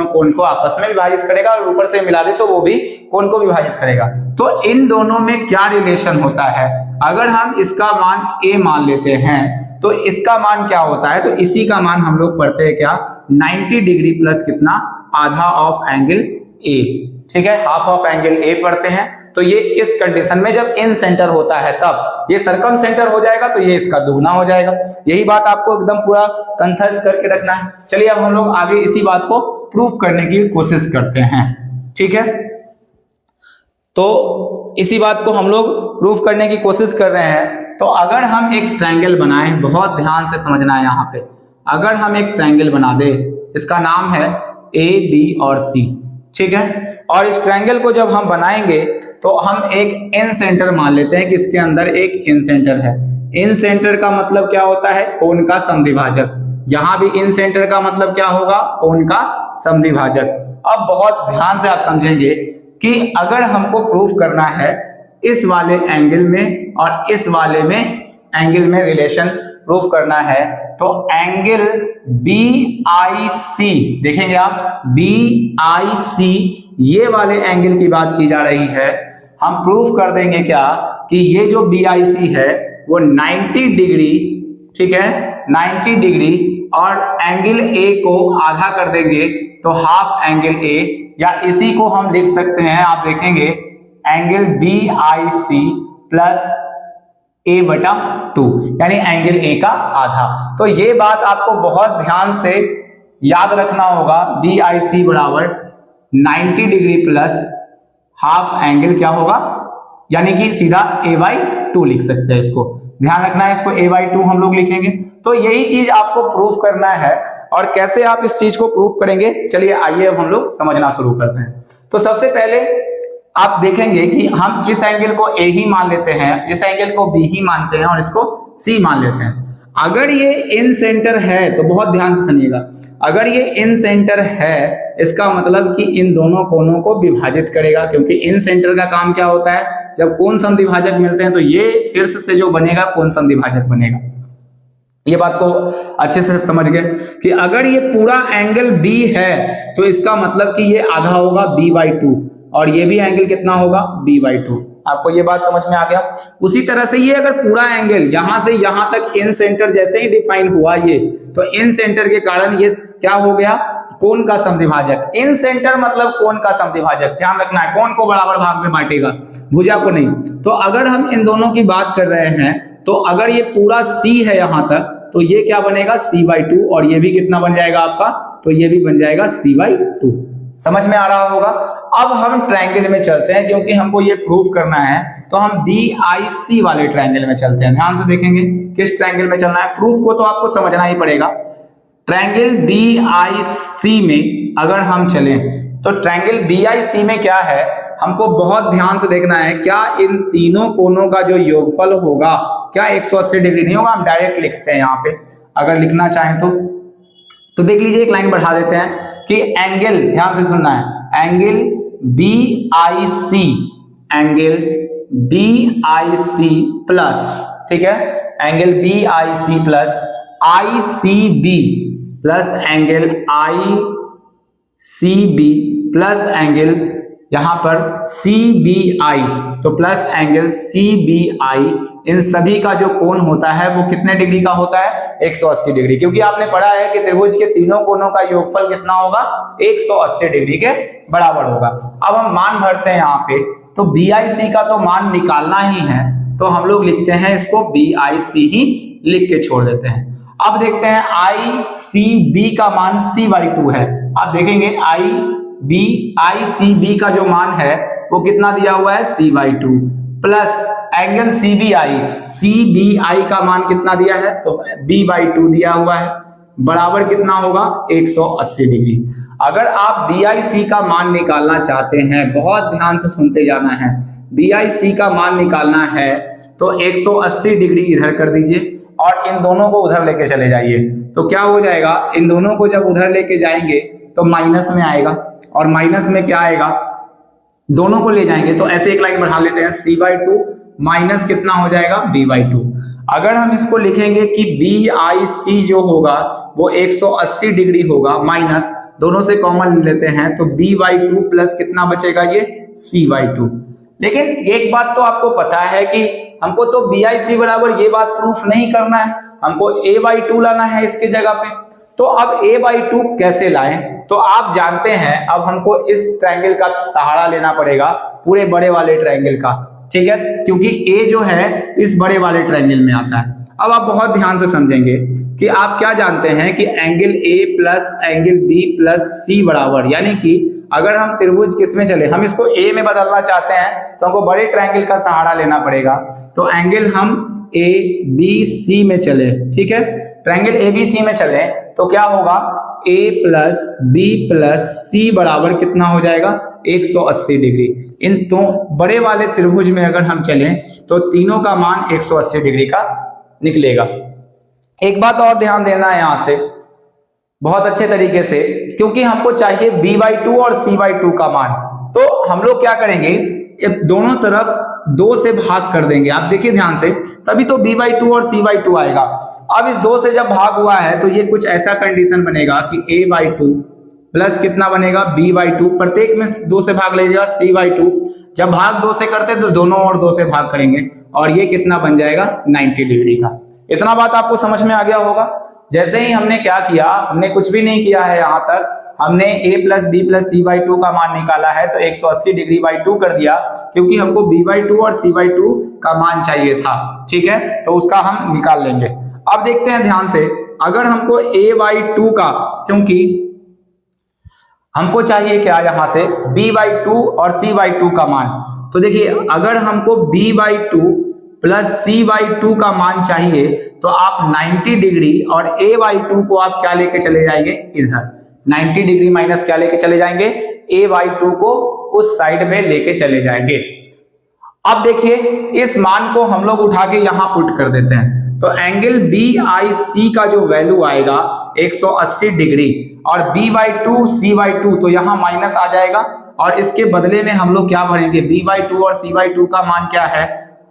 कोण को आपस में विभाजित करेगा और ऊपर से मिला दे तो वो भी कोण को विभाजित करेगा। तो इन दोनों में क्या रिलेशन होता है, अगर हम इसका मान A मान लेते हैं तो इसका मान क्या होता है, तो इसी का मान हम लोग पढ़ते हैं क्या, 90 डिग्री प्लस कितना, आधा ऑफ एंगल A, ठीक है, हाफ ऑफ एंगल A पढ़ते हैं। तो ये इस कंडीशन में जब इन सेंटर होता है तब ये सर्कम सेंटर हो जाएगा, तो ये इसका दुगना हो जाएगा। यही बात आपको एकदम पूरा कंफर्म करके रखना है। चलिए अब हम लोग आगे इसी बात को प्रूफ करने की कोशिश करते हैं, ठीक है। तो इसी बात को हम लोग प्रूफ करने की कोशिश कर रहे हैं। तो अगर हम एक ट्रायंगल बनाएं, बहुत ध्यान से समझना है यहाँ पे, अगर हम एक ट्रायंगल बना दे, इसका नाम है AB और C, ठीक है, और इस ट्रायंगल को जब हम बनाएंगे तो हम एक इन सेंटर मान लेते हैं कि इसके अंदर एक इन सेंटर है। इन सेंटर का मतलब क्या होता है, कोण का समद्विभाजक। यहां भी इन सेंटर का मतलब क्या होगा, कोण का समद्विभाजक। अब बहुत ध्यान से आप समझेंगे कि अगर हमको प्रूफ करना है इस वाले एंगल में और इस वाले में एंगल में रिलेशन प्रूफ करना है, तो एंगल BIC देखेंगे आप, BIC ये वाले एंगल की बात की जा रही है, हम प्रूफ कर देंगे क्या कि ये जो BIC है वो 90 डिग्री, ठीक है, 90 डिग्री, और एंगल A को आधा कर देंगे तो हाफ एंगल A, या इसी को हम लिख सकते हैं, आप देखेंगे एंगल BIC प्लस A/2, यानी एंगल A का आधा। तो ये बात आपको बहुत ध्यान से याद रखना होगा, BIC बराबर 90 डिग्री प्लस हाफ एंगल क्या होगा, यानी कि सीधा A/2 लिख सकते हैं। इसको ध्यान रखना है, इसको A/2 हम लोग लिखेंगे। तो यही चीज आपको प्रूफ करना है। और कैसे आप इस चीज को प्रूफ करेंगे, चलिए आइए अब हम लोग समझना शुरू करते हैं। तो सबसे पहले आप देखेंगे कि हम इस एंगल को A ही मान लेते हैं, इस एंगल को B ही मानते हैं और इसको C मान लेते हैं। अगर ये इन सेंटर है तो बहुत ध्यान से सुनिएगा, अगर ये इन सेंटर है इसका मतलब कि इन दोनों कोनों को विभाजित करेगा, क्योंकि इन सेंटर का काम क्या होता है, जब कोण समद्विभाजक मिलते हैं तो ये शीर्ष से जो बनेगा कोण समद्विभाजक बनेगा। ये बात को अच्छे से समझ गए कि अगर ये पूरा एंगल B है तो इसका मतलब कि ये आधा होगा B/2, और ये भी एंगल कितना होगा B/2। आपको ये बात समझ में आ गया। उसी तरह से ये अगर पूरा एंगल यहां से यहां तक इन सेंटर जैसे ही डिफाइन हुआ ये, तो इन सेंटर के कारण ये क्या हो गया, कोण का समद्विभाजक। इन सेंटर मतलब कोण का समद्विभाजक, ध्यान रखना है, कोण को बराबर भाग में बांटेगा, भुजा को नहीं। तो अगर हम इन दोनों की बात कर रहे हैं तो अगर ये पूरा C है यहां तक तो ये क्या बनेगा C/2, और ये भी कितना बन जाएगा आपका, तो ये भी बन जाएगा C/2। समझ में आ रहा होगा। अब हम ट्रायंगल में चलते हैं, क्योंकि हमको ये प्रूफ करना है, तो हम BIC वाले ट्रायंगल में चलते हैं। ध्यान से देखेंगे किस ट्रायंगल में चलना है, प्रूफ को तो आपको समझना ही पड़ेगा। ट्रायंगल BIC में अगर हम चलें तो ट्रायंगल BIC में क्या है, हमको बहुत ध्यान से देखना है, क्या इन तीनों कोनों का जो योगफल होगा क्या 180 डिग्री नहीं होगा। हम डायरेक्ट लिखते हैं यहाँ पे, अगर लिखना चाहें तो देख लीजिए, एक लाइन बढ़ा देते हैं कि एंगल, ध्यान से सुनना है, angle BIC, angle BIC plus, ठीक है, angle BIC plus ICB plus angle ICB plus angle यहां पर CBI, तो प्लस एंगल CBI, इन सभी का जो कोण होता है वो कितने डिग्री का होता है, 180 डिग्री। क्योंकि आपने पढ़ा है कि त्रिभुज के तीनों कोणों का योगफल कितना होगा, 180 डिग्री के बराबर होगा। अब हम मान भरते हैं यहाँ पे, तो BIC का तो मान निकालना ही है, तो हम लोग लिखते हैं इसको BIC ही लिख के छोड़ देते हैं। अब देखते हैं ICB का मान C/2 है। आप देखेंगे ICB का जो मान है वो कितना दिया हुआ है, C/2 प्लस एंगल CBI का मान कितना दिया है, तो B/2 दिया हुआ है, बराबर कितना होगा, 180 डिग्री। अगर आप BIC का मान निकालना चाहते हैं, बहुत ध्यान से सुनते जाना है, BIC का मान निकालना है तो 180 डिग्री इधर कर दीजिए और इन दोनों को उधर लेके चले जाइए। तो क्या हो जाएगा, इन दोनों को जब उधर लेके जाएंगे तो माइनस में आएगा, और माइनस में क्या आएगा, दोनों को ले जाएंगे तो ऐसे एक लाइन बढ़ा लेते हैं, C/2 माइनस कितना हो जाएगा, B/2। अगर हम इसको लिखेंगे कि BIC जो होगा वो 180 डिग्री होगा, माइनस दोनों से कॉमन लेते हैं तो B/2 प्लस कितना बचेगा, ये C/2। लेकिन एक बात तो आपको पता है कि हमको तो BIC बराबर ये बात प्रूफ नहीं करना है, हमको A/2 लाना है इसके जगह पे। तो अब A/2 कैसे लाएं, तो आप जानते हैं अब हमको इस ट्रायंगल का सहारा लेना पड़ेगा, पूरे बड़े वाले ट्रायंगल का, ठीक है, क्योंकि A जो है इस बड़े वाले ट्रायंगल में आता है। अब आप बहुत ध्यान से समझेंगे कि आप क्या जानते हैं कि angle A plus angle B plus C बराबर, यानी कि अगर हम त्रिभुज किस में चले, हम इसको A में बदलना चाहते हैं तो हमको बड़े ट्रायंगल का सहारा लेना पड़ेगा। तो एंगल हम ABC में चले, ठीक है, ट्रायंगल ABC में चले तो क्या होगा, A plus B plus C बराबर कितना हो जाएगा, 180 डिग्री। इन तो बड़े वाले त्रिभुज में अगर हम चलें तो तीनों का मान 180 डिग्री का निकलेगा। एक बात और ध्यान देना है यहां से बहुत अच्छे तरीके से, क्योंकि हमको चाहिए B/2 और C/2 का मान, तो हम लोग क्या करेंगे, दोनों तरफ 2 से भाग कर देंगे। आप देखिए ध्यान से, तभी तो B/2 और C/2 आएगा। अब इस 2 से जब भाग हुआ है तो ये कुछ ऐसा कंडीशन बनेगा कि A/2 प्लस कितना बनेगा b/2, प्रत्येक में 2 से भाग लीजिएगा c/2, जब भाग 2 से करते तो दोनों और 2 से भाग करेंगे और ये कितना बन जाएगा 90 डिग्री का। इतना बात आपको समझ में आ गया होगा। जैसे ही हमने क्या किया, हमने कुछ भी नहीं किया है, यहाँ तक हमने a + b + c/2 का मान निकाला है तो 180 डिग्री बाई 2 कर दिया, क्योंकि हमको b/2 और c/2 का मान चाहिए था। ठीक है, तो उसका हम निकाल लेंगे। अब देखते हैं ध्यान से, अगर हमको a/2 का, क्योंकि हमको चाहिए क्या यहाँ से b/2 और c/2 का मान, तो देखिए अगर हमको b/2 + c/2 का मान चाहिए तो आप 90 डिग्री और a/2 को आप क्या लेके चले जाएंगे, इधर 90 डिग्री माइनस क्या लेके चले जाएंगे, a/2 को उस साइड में लेके चले जाएंगे। अब देखिए इस मान को हम लोग उठा के यहां पुट कर देते हैं, तो एंगल BIC का जो वैल्यू आएगा 180 डिग्री और b/2 c/2 तो यहां माइनस आ जाएगा और इसके बदले में हम लोग क्या भरेंगे, b/2 और c/2 का मान क्या है,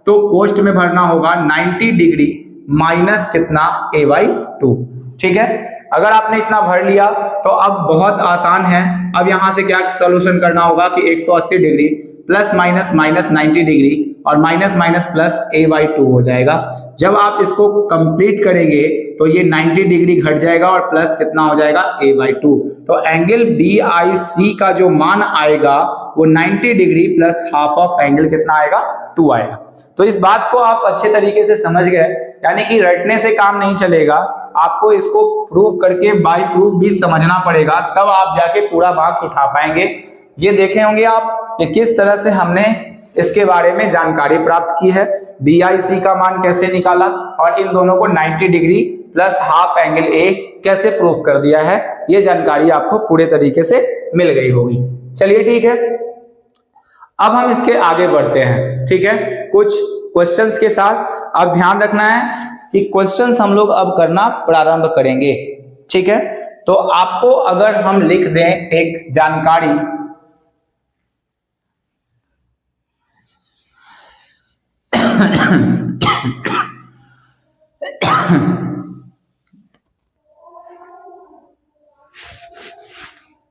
तो कोष्ठ में भरना होगा 90 डिग्री माइनस कितना a/2। ठीक है, अगर आपने इतना भर लिया तो अब बहुत आसान है। अब यहां से क्या सॉल्यूशन करना होगा कि 180 degree plus minus minus 90 degree और माइनस माइनस प्लस a/2 हो जाएगा। जब आप इसको कंप्लीट करेंगे तो ये 90 डिग्री घट जाएगा और प्लस कितना हो जाएगा a/2। तो एंगल BIC का जो मान आएगा वो 90 degree plus half of angle कितना आएगा, 2 आएगा। तो इस बात को आप अच्छे तरीके से समझ गए, यानी कि रटने से काम नहीं चलेगा, आपको इसको प्रूव करके बाय प्रूफ भी समझना पड़ेगा, तब आप जाके पूरा मार्क्स उठा पाएंगे। ये देखे होंगे आप कि किस तरह से हमने इसके बारे में जानकारी प्राप्त की है, BIC का मान कैसे निकाला और इन दोनों को 90 degree plus half angle A कैसे प्रूफ कर दिया है, ये जानकारी आपको पूरे तरीके से मिल गई होगी। चलिए ठीक है, अब हम इसके आगे बढ़ते हैं। ठीक है, कुछ क्वेश्चंस के साथ अब ध्यान रखना है कि क्वेश्चंस हम लोग अब करना प्रारंभ करेंगे। ठीक है, तो आपको अगर हम लिख दें एक जानकारी,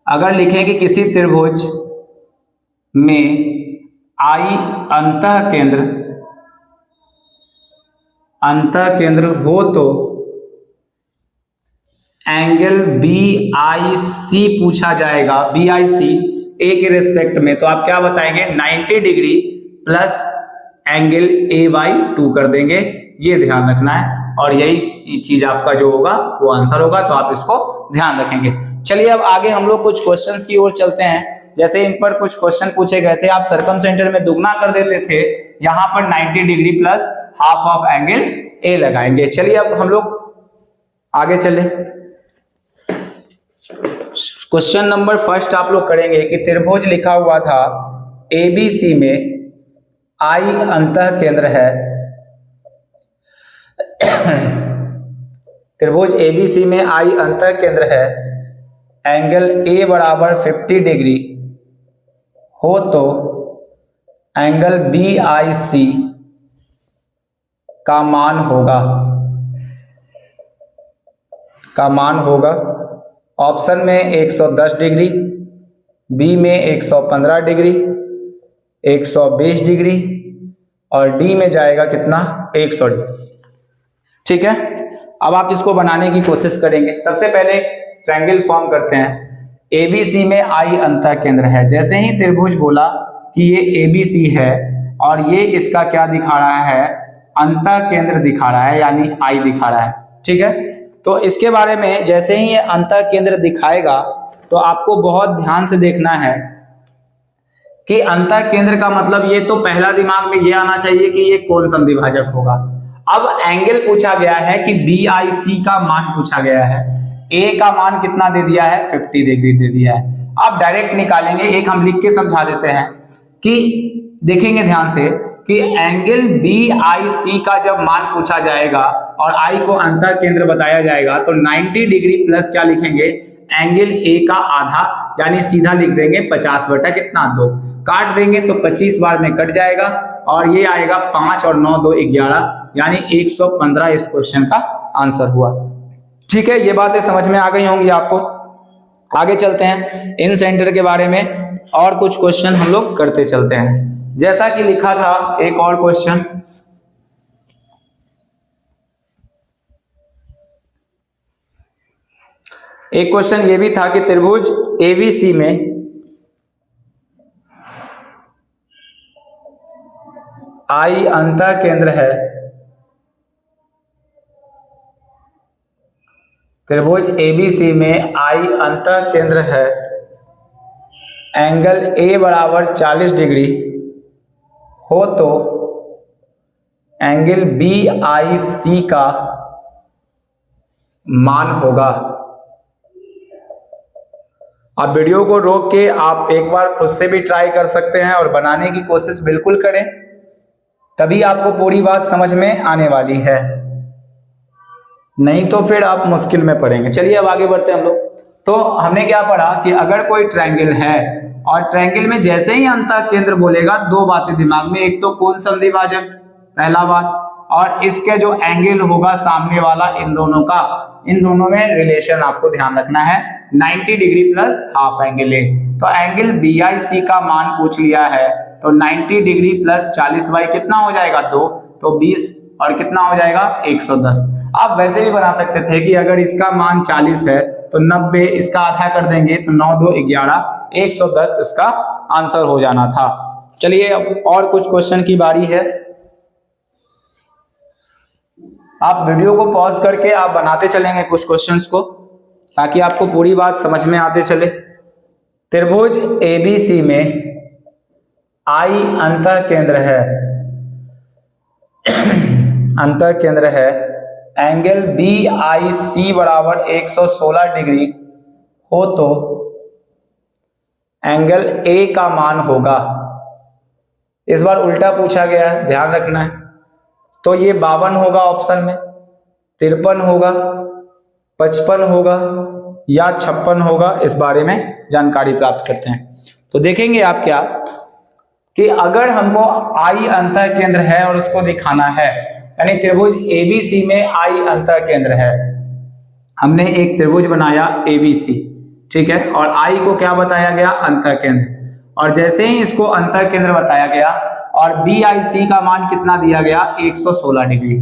अगर लिखें कि किसी त्रिभुज में I अंतः केंद्र हो तो एंगल BIC पूछा जाएगा, BIC A के रेस्पेक्ट में, तो आप क्या बताएंगे 90 डिग्री प्लस एंगल a/2 कर देंगे। ये ध्यान रखना है और यही चीज आपका जो होगा वो आंसर होगा, तो आप इसको ध्यान रखेंगे। चलिए अब आगे हम लोग कुछ क्वेश्चंस की ओर चलते हैं। जैसे इन पर कुछ क्वेश्चन पूछे गए थे, आप सर्कम सेंटर में दुगना कर देते थे, यहाँ पर 90 degree plus half of angle A लगाएंगे। चलिए अब हम लोग आगे चले। क्वेश्चन नंबर फर्स्ट आप लोग करेंगे कि त्रिभुज लिखा हुआ था ABC में I अंतः केंद्र है, त्रिभुज ABC में I अंतः केंद्र है, एंगल A बराबर 50 डिग्री हो तो एंगल BIC का मान होगा ऑप्शन में 110 डिग्री, बी में 115 डिग्री, 120 डिग्री और डी में जाएगा कितना 100 डिग्री। ठीक है, अब आप इसको बनाने की कोशिश करेंगे। सबसे पहले ट्रायंगल फॉर्म करते हैं। ABC में I अंतः केंद्र है, जैसे ही त्रिभुज बोला कि ये ABC है और ये इसका क्या दिखा रहा है, अंतः केंद्र दिखा रहा है, यानी I दिखा रहा है। ठीक है, तो इसके बारे में जैसे ही ये अंतः केंद्र दिखाएगा तो आपको बहुत ध्यान से देखना है कि अंतः केंद्र का मतलब, ये तो पहला दिमाग में ये आना चाहिए कि ये कौन समद्विभाजक होगा। अब एंगल पूछा गया है कि BIC का मान पूछा गया है, A का मान कितना दे दिया है 50 डिग्री दे दिया है। अब डायरेक्ट निकालेंगे, एक हम लिख के समझा देते हैं कि देखेंगे ध्यान से कि एंगल BIC का जब मान पूछा जाएगा और I को अंतः केंद्र बताया जाएगा तो 90 डिग्री प्लस क्या लिखेंगे, एंगल A का आधा, यानी सीधा लिख देंगे 50 बटा कितना 2, काट देंगे तो 25 बार में कट जाएगा और ये आएगा 5 और 9 2 11, यानी 115 इस क्वेश्चन का आंसर हुआ। ठीक है, ये बातें समझ में आ गई होंगी आपको। आगे चलते हैं इन सेंटर के बारे में और कुछ क्वेश्चन हम लोग करते चलते हैं। जैसा कि लिखा था एक और क्वेश्चन, एक क्वेश्चन ये भी था कि त्रिभुज एबीसी में आई अंतः केंद्र है, त्रिभुज एबीसी में आई अंतः केंद्र है, एंगल ए बराबर 40 डिग्री हो तो एंगल बी आई सी का मान होगा। आप वीडियो को रोक के आप एक बार खुद से भी ट्राई कर सकते हैं और बनाने की कोशिश बिल्कुल करें, तभी आपको पूरी बात समझ में आने वाली है, नहीं तो फिर आप मुश्किल में पड़ेंगे। चलिए अब आगे बढ़ते हैं हम लोग। तो हमने क्या पढ़ा कि अगर कोई ट्रायंगल है और ट्रायंगल में जैसे ही अंतः केंद्र बोलेगा दो बातें दिमाग में, एक तो कोण संधि भाजक पहला बात, और इसके जो एंगल होगा सामने वाला इन दोनों में रिलेशन आपको ध्यान रखना है, 90 degree plus half angle A. तो एंगल बी आई सी का मान पूछ लिया है, तो 90 डिग्री प्लस 40 बाई कितना हो जाएगा 2, तो 20 और कितना हो जाएगा 110। आप वैसे भी बना सकते थे कि अगर इसका मान 40 है तो 90 इसका आधा कर देंगे तो 9 2 11 110 इसका आंसर हो जाना था। चलिए अब और कुछ क्वेश्चन की बारी है। आप वीडियो को पॉज करके आप बनाते चलेंगे कुछ क्वेश्चंस को, ताकि आपको पूरी बात समझ में आते चले। त्रिभुज एबीसी में आई अंतः केंद्र है, अंतः केंद्र है, एंगल बी आई सी बराबर 116 डिग्री हो तो एंगल ए का मान होगा। इस बार उल्टा पूछा गया है, ध्यान रखना है। तो ये 52 होगा ऑप्शन में, 53 होगा, 55 होगा या 56 होगा, इस बारे में जानकारी प्राप्त करते हैं। तो देखेंगे आप क्या कि अगर हमको आई अंतः केंद्र है और उसको दिखाना है, यानी त्रिभुज एबीसी में आई अंतः केंद्र है, हमने एक त्रिभुज बनाया एबीसी, ठीक है, और आई को क्या बताया गया अंतः केंद्र, और जैसे ही इसको अंतः केंद्र बताया गया और बी आई सी का मान कितना दिया गया 116 डिग्री,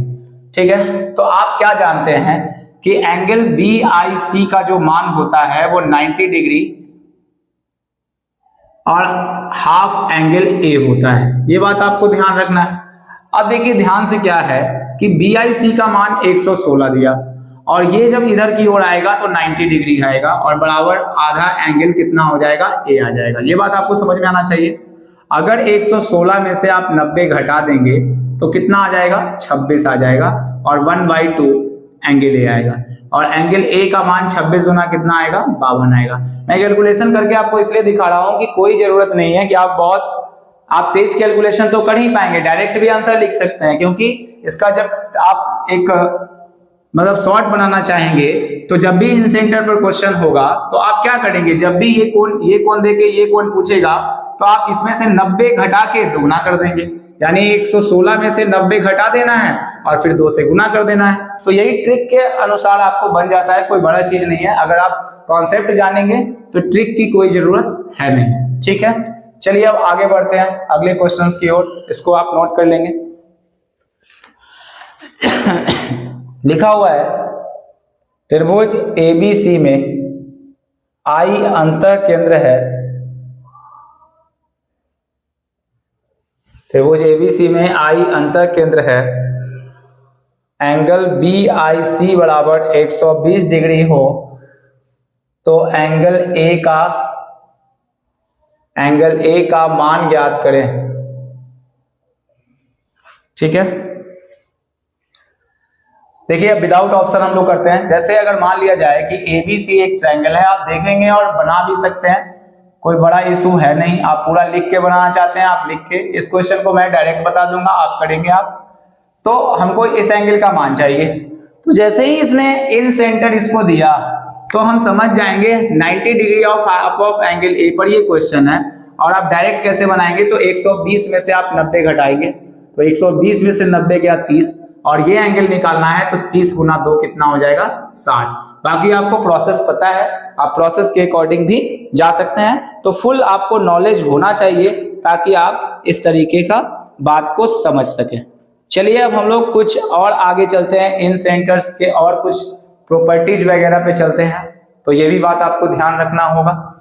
ठीक है। तो आप क्या जानते हैं कि एंगल बी आई सी का जो मान होता है वो 90 डिग्री और हाफ एंगल ए होता है, ये बात आपको ध्यान रखना है। अब देखिए ध्यान से क्या है कि बी आई सी का मान 116 दिया और ये जब इधर की ओर आएगा तो 90 डिग्री आएगा और बराबर आधा एंगल कितना हो जाएगा ए आ जाएगा, ये बात आपको समझ में आना चाहिए। अगर 116 में से आप 90 घटा देंगे तो कितना आ जाएगा 26 आ जाएगा और 1/2 एंगल ए आएगा, और एंगल ए का मान 26 गुना कितना आएगा 52 आएगा। मैं कैलकुलेशन करके आपको इसलिए दिखा रहा हूं कि कोई जरूरत नहीं है कि आप तेज कैलकुलेशन तो कर ही पाएंगे, डायरेक्ट भी आंसर लिख सकते हैं, क्योंकि इसका जब आप एक मतलब शॉर्ट बनाना चाहेंगे तो जब भी इन सेंटर पर क्वेश्चन होगा तो आप क्या करेंगे, जब भी ये कोण देके ये कोण पूछेगा तो आप इसमें से 90 घटा के दुगना कर देंगे, यानी 116 में से 90 घटा देना है और फिर 2 से गुना कर देना है। तो यही ट्रिक के अनुसार आपको बन जाता है, कोई बड़ा चीज नहीं है। अगर आप कॉन्सेप्ट जानेंगे तो ट्रिक की कोई जरूरत है नहीं, ठीक है। चलिए अब आगे बढ़ते हैं अगले क्वेश्चंस की ओर, इसको आप नोट कर लेंगे। लिखा हुआ है त्रिभुज एबीसी में आई अंतः केंद्र है, त्रिभुज एबीसी में आई अंतः केंद्र है, एंगल बी आई सी बराबर 120 डिग्री हो तो एंगल ए का मान ज्ञात करें, ठीक है। देखिए विदाउट ऑप्शन हम लोग करते हैं। जैसे अगर मान लिया जाए कि एबीसी एक ट्रायंगल है, आप देखेंगे और बना भी सकते हैं, कोई बड़ा इशू है नहीं। आप पूरा लिख के बनाना चाहते हैं आप लिख के, इस क्वेश्चन को मैं डायरेक्ट बता दूंगा, आप करेंगे आप। तो हमको इस एंगल का मान चाहिए, तो जैसे ही इसने इन सेंटर इसको दिया तो हम समझ जाएंगे 90 degree of half of angle ए पर ये क्वेश्चन है। और आप डायरेक्ट कैसे बनाएंगे, तो 120 में से आप 90 घटाएंगे, तो 120 में से 90 गया 30, और ये एंगल निकालना है तो 30 गुना 2 कितना हो जाएगा 60, बाकी आपको प्रोसेस पता है, आप प्रोसेस के अकॉर्डिंग भी जा सकते हैं। तो फुल आपको नॉलेज होना चाहिए ताकि आप इस तरीके का बात को समझ सकें। चलिए अब हम लोग कुछ और आगे चलते हैं, इन सेंटर्स के और कुछ प्रॉपर्टीज वगैरह पे चलते हैं, तो ये भी बात आपको ध्यान रखना होगा।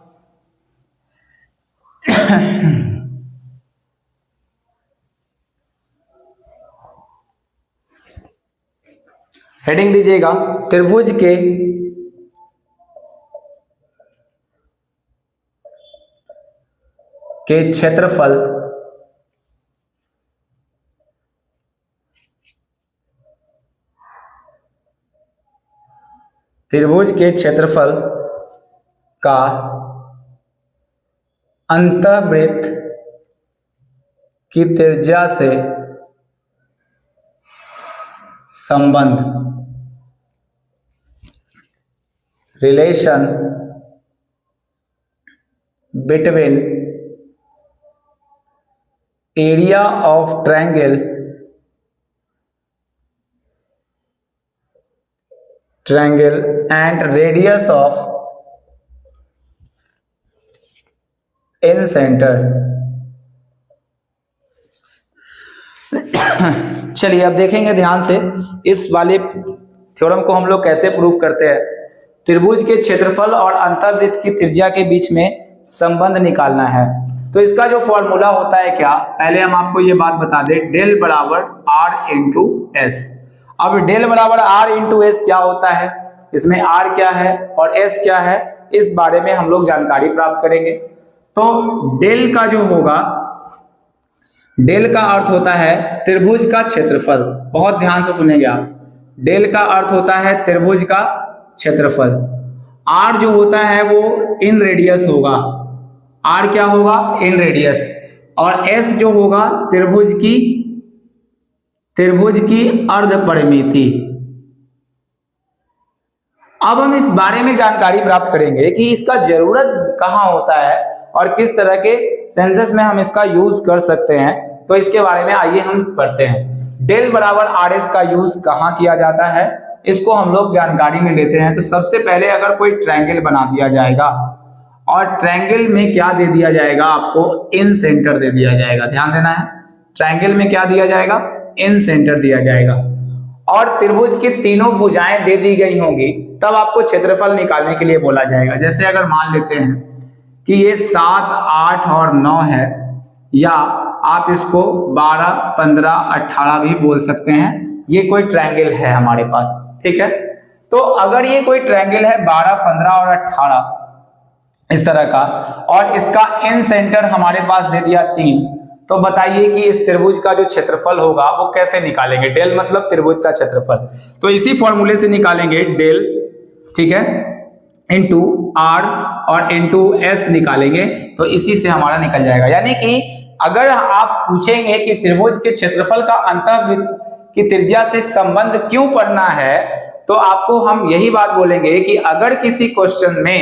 हेडिंग दीजिएगा त्रिभुज के क्षेत्रफल का अंतःवृत्त की त्रिज्या से संबंध, relation between area of triangle and radius of in-center। चलिए अब देखेंगे ध्यान से इस वाले थ्योरम को हम लोग कैसे प्रूव करते हैं। त्रिभुज के क्षेत्रफल और अंतःवृत्त की त्रिज्या के बीच में संबंध निकालना है। तो इसका जो फॉर्मूला होता है क्या, पहले हम आपको ये बात बता दें, डेल बराबर आर इंटू एस। अब डेल बराबर आर इंटू एस क्या होता है, इसमें आर क्या है और एस क्या है, इस बारे में हम लोग जानकारी प्राप्त करेंगे। तो डेल का जो होगा, डेल का अर्थ होता है त्रिभुज का क्षेत्रफल। बहुत ध्यान से सुनेंगे आप, डेल का अर्थ होता है त्रिभुज का क्षेत्रफल। आर जो होता है वो इन रेडियस होगा, आर क्या होगा, इन रेडियस। और एस जो होगा त्रिभुज की अर्ध परिमिति। अब हम इस बारे में जानकारी प्राप्त करेंगे कि इसका जरूरत कहाँ होता है और किस तरह के सेंसेस में हम इसका यूज कर सकते हैं। तो इसके बारे में आइए हम पढ़ते हैं। डेल बराबर आर एस का यूज कहाँ किया जाता है, इसको हम लोग जानकारी में लेते हैं। तो सबसे पहले अगर कोई ट्रायंगल बना दिया जाएगा और ट्रायंगल में क्या दे दिया जाएगा, आपको इन सेंटर दे दिया जाएगा। ध्यान देना है, ट्रायंगल में क्या दिया जाएगा, इन सेंटर दिया जाएगा। और त्रिभुज की तीनों भुजाएं दे दी गई होंगी, तब आपको क्षेत्रफल निकालने के लिए बोला जाएगा। जैसे अगर मान लेते हैं कि ये 7, 8 और 9 है, या आप इसको 12, 15, 18 भी बोल सकते हैं। ये कोई ट्रायंगल है हमारे पास, ठीक है। तो अगर ये कोई ट्रायंगल है 12, 15 और 18 इस तरह का, और इसका इन सेंटर हमारे पास दे दिया 3, तो बताइए कि इस त्रिभुज का जो क्षेत्रफल होगा वो कैसे निकालेंगे। डेल मतलब त्रिभुज का क्षेत्रफल, तो इसी फॉर्मूले से निकालेंगे डेल, ठीक है, इंटू आर और इंटू एस निकालेंगे, तो इसी से हमारा निकल जाएगा। यानी कि अगर आप पूछेंगे कि त्रिभुज के क्षेत्रफल का अंतःवृत्त की त्रिज्या से संबंध क्यों पढ़ना है, तो आपको हम यही बात बोलेंगे कि अगर किसी क्वेश्चन में,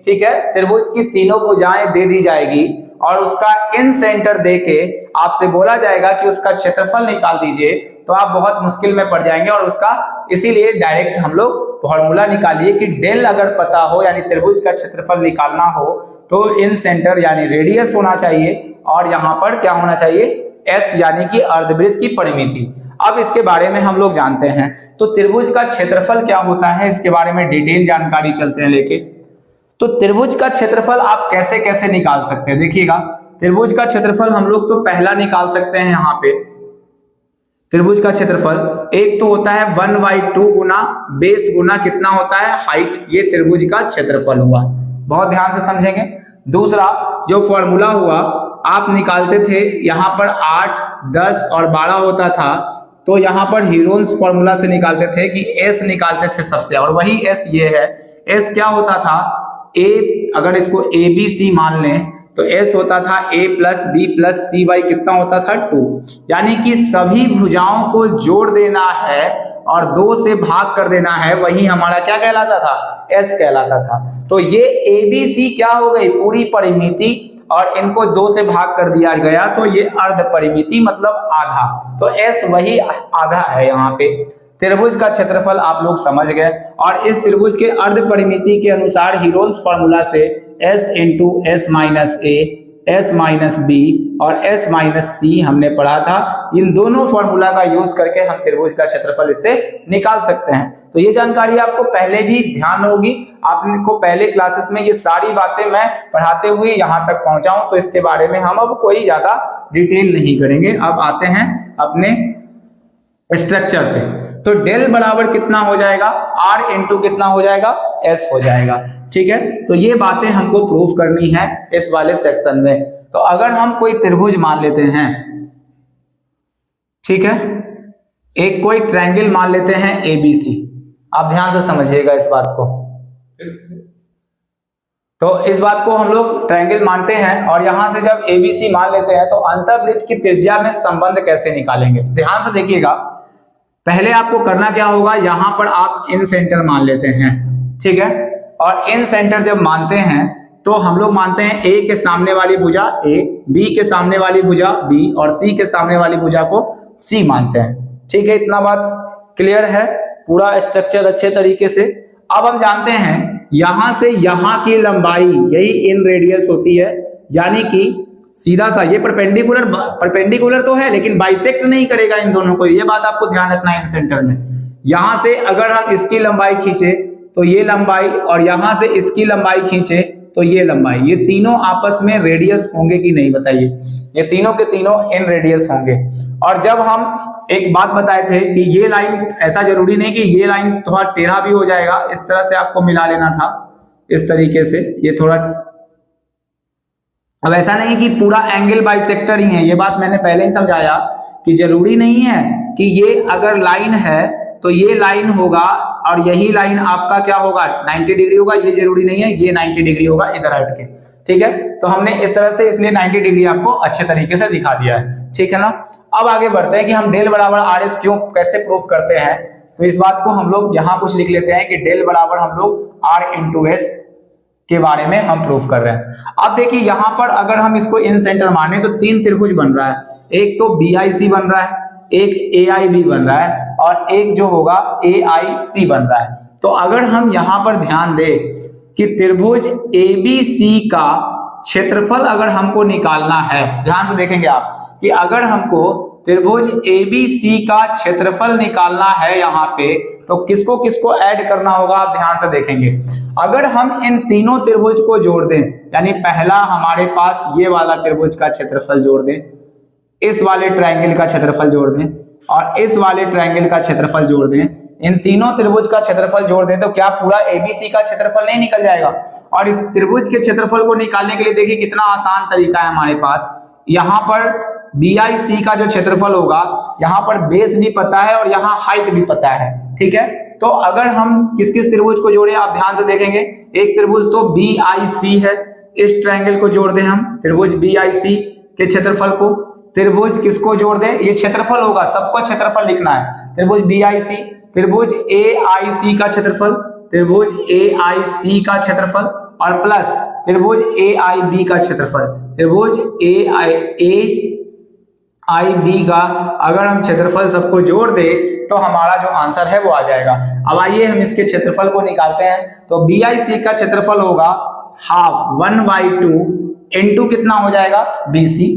ठीक है, त्रिभुज की तीनों भुजाएं दे दी जाएगी और उसका इन सेंटर देके आपसे बोला जाएगा कि उसका क्षेत्रफल निकाल दीजिए, तो आप बहुत मुश्किल में पड़ जाएंगे। और उसका इसीलिए डायरेक्ट हम लोग फॉर्मूला निकालिए कि डेल अगर पता हो, यानी त्रिभुज का क्षेत्रफल निकालना हो, तो इन सेंटर यानी रेडियस होना चाहिए, और यहाँ पर क्या होना चाहिए, एस यानी कि अर्धवृत्त की परिमिति। अब इसके बारे में हम लोग जानते हैं। तो त्रिभुज का क्षेत्रफल क्या होता है, इसके बारे में डिटेल जानकारी चलते हैं लेके। तो त्रिभुज का क्षेत्रफल आप कैसे कैसे निकाल सकते हैं, देखिएगा। त्रिभुज का क्षेत्रफल हम लोग तो पहला निकाल सकते हैं। यहाँ पे त्रिभुज का क्षेत्रफल एक तो होता है 1/2 गुना बेस गुना कितना होता है, हाइट। ये त्रिभुज का क्षेत्रफल हुआ, बहुत ध्यान से समझेंगे। दूसरा जो फॉर्मूला हुआ, आप निकालते थे यहाँ पर 8, 10 और 12 होता था, तो यहाँ पर हीरोन्स फॉर्मूला से निकालते थे कि एस निकालते थे सबसे, और वही एस ये है। एस क्या होता था, ए, अगर इसको ए बी सी मान लें तो एस होता था a plus b plus c y, कितना होता था 2। यानी कि सभी भुजाओं को जोड़ देना है और 2 से भाग कर देना है, वही हमारा क्या कहलाता था, s कहलाता था। तो ये ए बी सी क्या हो गई, पूरी परिमिति, और इनको 2 से भाग कर दिया गया, तो ये अर्ध परिमिति मतलब आधा। तो s वही आधा है यहाँ पे। त्रिभुज का क्षेत्रफल आप लोग समझ गए, और इस त्रिभुज के अर्ध परिमिति के अनुसार हीरोल्स फॉर्मूला से s इंटू एस माइनस ए, एस माइनस बी और एस माइनस सी हमने पढ़ा था। इन दोनों फॉर्मूला का यूज करके हम त्रिभुज का क्षेत्रफल इससे निकाल सकते हैं। तो ये जानकारी आपको पहले भी ध्यान होगी, आपको पहले क्लासेस में ये सारी बातें मैं पढ़ाते हुए यहाँ तक पहुंचा हूं, तो इसके बारे में हम अब कोई ज्यादा डिटेल नहीं करेंगे। अब आते हैं अपने स्ट्रक्चर पे। तो डेल बराबर कितना हो जाएगा, r इंटू कितना हो जाएगा, s हो जाएगा। ठीक है, तो ये बातें हमको प्रूव करनी है इस वाले सेक्शन में। तो अगर हम कोई त्रिभुज मान लेते हैं, ठीक है, एक कोई ट्रायंगल मान लेते हैं ABC, आप ध्यान से समझिएगा इस बात को। तो इस बात को हम लोग ट्रायंगल मानते हैं, और यहां से जब ABC मान लेते हैं तो अंतःवृत्त की त्रिज्या में संबंध कैसे निकालेंगे, ध्यान से देखिएगा। पहले आपको करना क्या होगा, यहां पर आप इन सेंटर मान लेते हैं, ठीक है, और इन सेंटर जब मानते हैं तो हम लोग मानते हैं A के सामने वाली भुजा A, B के सामने वाली भुजा B और C के सामने वाली भुजा को C मानते हैं। ठीक है, इतना बात क्लियर है, पूरा स्ट्रक्चर अच्छे तरीके से। अब हम जानते हैं यहां से यहां की लंबाई यही इन रेडियस होती है, यानी कि सीधा सा ये परपेंडिकुलर तो है लेकिन बाइसेक्ट नहीं करेगा इन दोनों को, ये बात आपको ध्यान रखना है इन सेंटर में। यहां से अगर हम इसकी लंबाई खींचे तो ये लंबाई, और यहां से इसकी लंबाई खींचे तो ये लंबाई, ये तीनों आपस में रेडियस होंगे कि नहीं बताइए, ये तीनों के तीनों इन रेडियस होंगे। और जब हम एक बात बताए थे कि ये लाइन, ऐसा जरूरी नहीं कि ये लाइन थोड़ा टेढ़ा भी हो जाएगा, इस तरह से आपको मिला लेना था, इस तरीके से ये थोड़ा। अब ऐसा नहीं कि पूरा एंगल बाइसेक्टर ही है, ये बात मैंने पहले ही समझाया कि जरूरी नहीं है कि ये अगर लाइन है तो ये लाइन होगा और यही लाइन आपका क्या होगा 90 डिग्री होगा, ये जरूरी नहीं है ये 90 डिग्री होगा इधर हट के। ठीक है, तो हमने इस तरह से इसलिए 90 डिग्री आपको अच्छे तरीके से दिखा दिया है। ठीक है ना, अब आगे बढ़ते हैं कि हम डेल बराबर आर एस क्यों कैसे प्रूफ करते हैं। तो इस बात को हम लोग यहाँ कुछ लिख लेते हैं कि डेल बराबर हम लोग आर इंटू एस के बारे में हम प्रूफ कर रहे हैं। अब देखिए यहाँ पर अगर हम इसको इन सेंटर माने तो तीन त्रिभुज बन रहा है, एक तो BIC बन रहा है, एक AIB बन रहा है और एक जो होगा AIC बन रहा है। तो अगर हम यहाँ पर ध्यान दें कि त्रिभुज ABC का क्षेत्रफल अगर हमको निकालना है, ध्यान से देखेंगे आप कि अगर हमको त्रिभुज ABC का क्षेत्रफल निकालना है यहाँ पे, तो किसको किसको ऐड करना होगा आप ध्यान से देखेंगे। अगर हम इन तीनों त्रिभुज को जोड़ दें, यानी पहला हमारे पास ये वाला त्रिभुज का क्षेत्रफल जोड़ दें, इस वाले ट्रायंगल का क्षेत्रफल जोड़ दें और इस वाले ट्रायंगल का क्षेत्रफल जोड़ दें, इन तीनों त्रिभुज का क्षेत्रफल जोड़ दें, तो क्या पूरा ABC का क्षेत्रफल नहीं निकल जाएगा। और इस त्रिभुज के क्षेत्रफल को निकालने के लिए देखिए कितना आसान तरीका है हमारे पास। यहाँ पर BIC का जो क्षेत्रफल होगा, यहाँ पर बेस भी पता है और यहाँ हाइट भी पता है। ठीक है, तो अगर हम किस किस त्रिभुज को जोड़े आप ध्यान से देखेंगे, एक त्रिभुज तो BIC है, इस ट्रायंगल को जोड़ दें हम त्रिभुज BIC के क्षेत्रफल को, त्रिभुज किसको जोड़ दें, ये क्षेत्रफल होगा, सबको क्षेत्रफल लिखना है, त्रिभुज BIC, त्रिभुज AIC का क्षेत्रफल, त्रिभुज AIC का क्षेत्रफल और प्लस त्रिभुज AIB का क्षेत्रफल, त्रिभुज AIB का अगर हम क्षेत्रफल सबको जोड़ दे तो हमारा जो आंसर है वो आ जाएगा। अब आइए हम इसके क्षेत्रफल को निकालते हैं। तो BIC का क्षेत्रफल होगा हाफ 1/2 इंटू कितना हो जाएगा BC,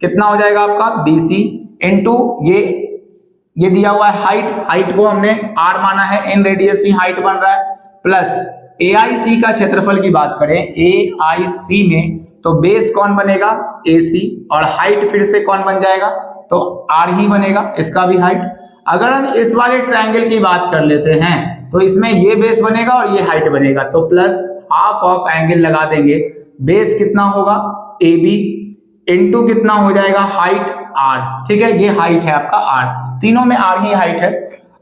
कितना हो जाएगा आपका BC इंटू ये दिया हुआ है हाइट को हमने R माना है, इन रेडियस ही हाइट बन रहा है, प्लस AIC का क्षेत्रफल की बात करें, AIC में तो बेस कौन बनेगा AC और हाइट फिर से कौन बन जाएगा, तो R ही बनेगा, इसका भी हाइट। अगर हम इस वाले ट्रायंगल की बात कर लेते हैं तो इसमें ये बेस बनेगा और ये हाइट बनेगा, तो प्लस हाफ ऑफ एंगल लगा देंगे, बेस कितना होगा AB इंटू कितना हो जाएगा हाइट R। ठीक है, ये हाइट है आपका R, तीनों में R ही हाइट है।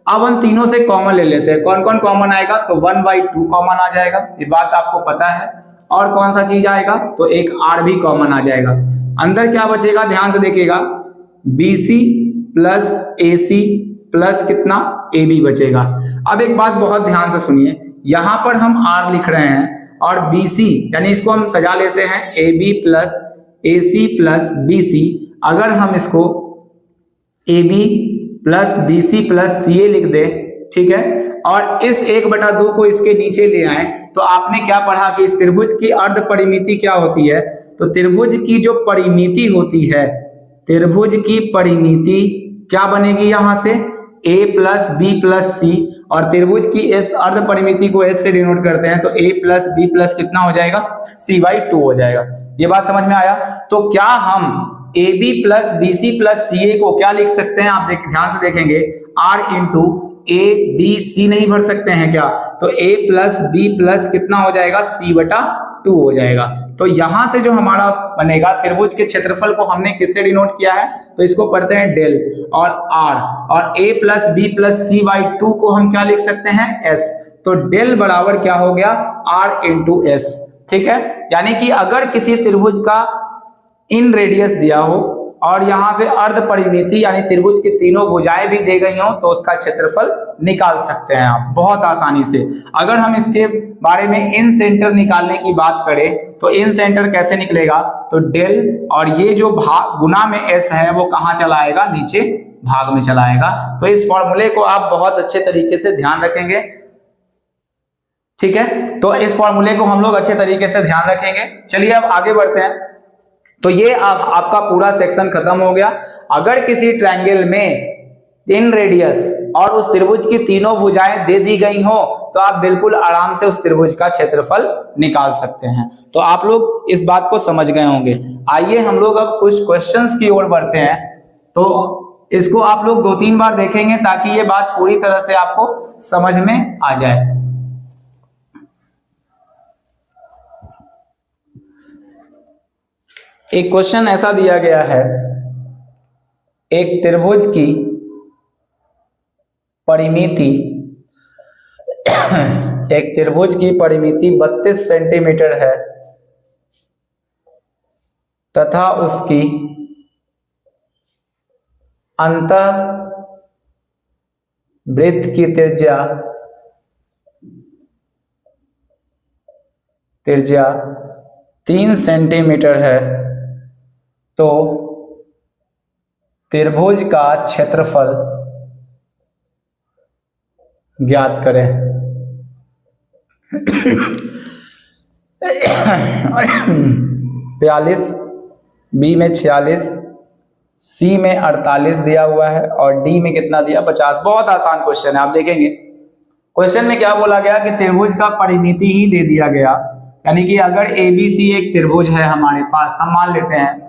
अब हम तीनों से कॉमन ले लेते हैं, कौन कौन कॉमन आएगा, तो 1/2 कॉमन आ जाएगा, ये बात आपको पता है। और कौन सा चीज आएगा, तो एक R भी कॉमन आ जाएगा। अंदर क्या बचेगा ध्यान से देखिएगा, BC प्लस AC प्लस कितना AB बचेगा। अब एक बात बहुत ध्यान से सुनिए, यहां पर हम R लिख रहे हैं और BC यानी इसको हम सजा लेते हैं AB plus AC plus BC। अगर हम इसको AB plus BC plus CA लिख दे, ठीक है, और इस 1/2 को इसके नीचे ले आए, तो आपने क्या पढ़ा कि इस त्रिभुज की अर्ध परिमिति क्या होती है? तो त्रिभुज की जो परिमिति होती है, त्रिभुज की परिमिति क्या बनेगी यहां से? A plus B plus C, और त्रिभुज की इस अर्ध परिमिति को S से डिनोट करते हैं, तो A प्लस B प्लस कितना हो जाएगा? C/2 हो जाएगा। ये बात समझ में आया? तो क्या हम AB plus BC plus CA को क्या लिख सकते हैं? आप ध्यान से देखेंगे, R इंटू ABC नहीं भर सकते हैं क्या? तो A प्लस B प्लस कितना हो जाएगा? C/2 हो जाएगा। तो यहां से जो हमारा बनेगा त्रिभुज के क्षेत्रफल को हमने किससे डिनोट किया है? तो इसको पढ़ते हैं डेल और R, और A plus B plus C/2 को हम क्या लिख सकते हैं? S। तो डेल बराबर क्या हो गया? R इंटू S, ठीक है। यानी कि अगर किसी त्रिभुज का इन रेडियस दिया हो और यहां से अर्ध परिमिति यानी त्रिभुज की तीनों भुजाएं भी दी गई हो, तो उसका क्षेत्रफल निकाल सकते हैं आप बहुत आसानी से। अगर हम इसके बारे में इन सेंटर निकालने की बात करें, तो इन सेंटर कैसे निकलेगा? तो डेल और ये जो भाग गुना में S है वो कहां चला आएगा? नीचे भाग में चला आएगा। तो इस फॉर्मूले को आप बहुत अच्छे तरीके से ध्यान रखेंगे, ठीक है। तो इस फॉर्मूले को हम लोग अच्छे तरीके से ध्यान रखेंगे। चलिए अब आगे बढ़ते हैं। तो ये आपका पूरा सेक्शन खत्म हो गया। अगर किसी ट्रायंगल में इन रेडियस और उस त्रिभुज की तीनों भुजाएं दे दी गई हो, तो आप बिल्कुल आराम से उस त्रिभुज का क्षेत्रफल निकाल सकते हैं। तो आप लोग इस बात को समझ गए होंगे। आइए हम लोग अब कुछ क्वेश्चंस की ओर बढ़ते हैं। तो इसको आप लोग 2-3 बार देखेंगे ताकि ये बात पूरी तरह से आपको समझ में आ जाए। एक क्वेश्चन ऐसा दिया गया है, एक त्रिभुज की परिमिति एक त्रिभुज की परिमिति 32 सेंटीमीटर है तथा उसकी अंतःवृत्त की त्रिज्या 3 सेंटीमीटर है, तो त्रिभुज का क्षेत्रफल ज्ञात करें। 42, बी में 46, सी में 48 दिया हुआ है और डी में कितना दिया? 50। बहुत आसान क्वेश्चन है, आप देखेंगे क्वेश्चन में क्या बोला गया कि त्रिभुज का परिमिति ही दे दिया गया। यानी कि अगर ABC एक त्रिभुज है हमारे पास, हम मान लेते हैं,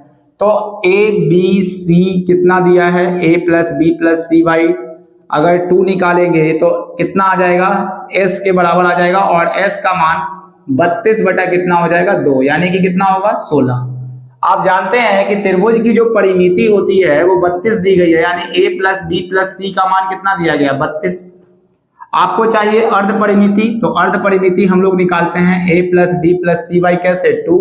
तो ABC कितना दिया है? A plus B plus C/, अगर 2 निकालेंगे तो कितना आ जाएगा? S के बराबर आ जाएगा, और S का मान 32 बटा कितना हो जाएगा? 2, यानी कि कितना होगा? 16। आप जानते हैं कि त्रिभुज की जो परिमिति होती है वो 32 दी गई है, यानी A plus B plus C का मान कितना दिया गया? 32। आपको चाहिए अर्ध परिमिति, तो अर्ध परिमिति हम लोग निकालते हैं A plus B plus C/, कैसे? 2,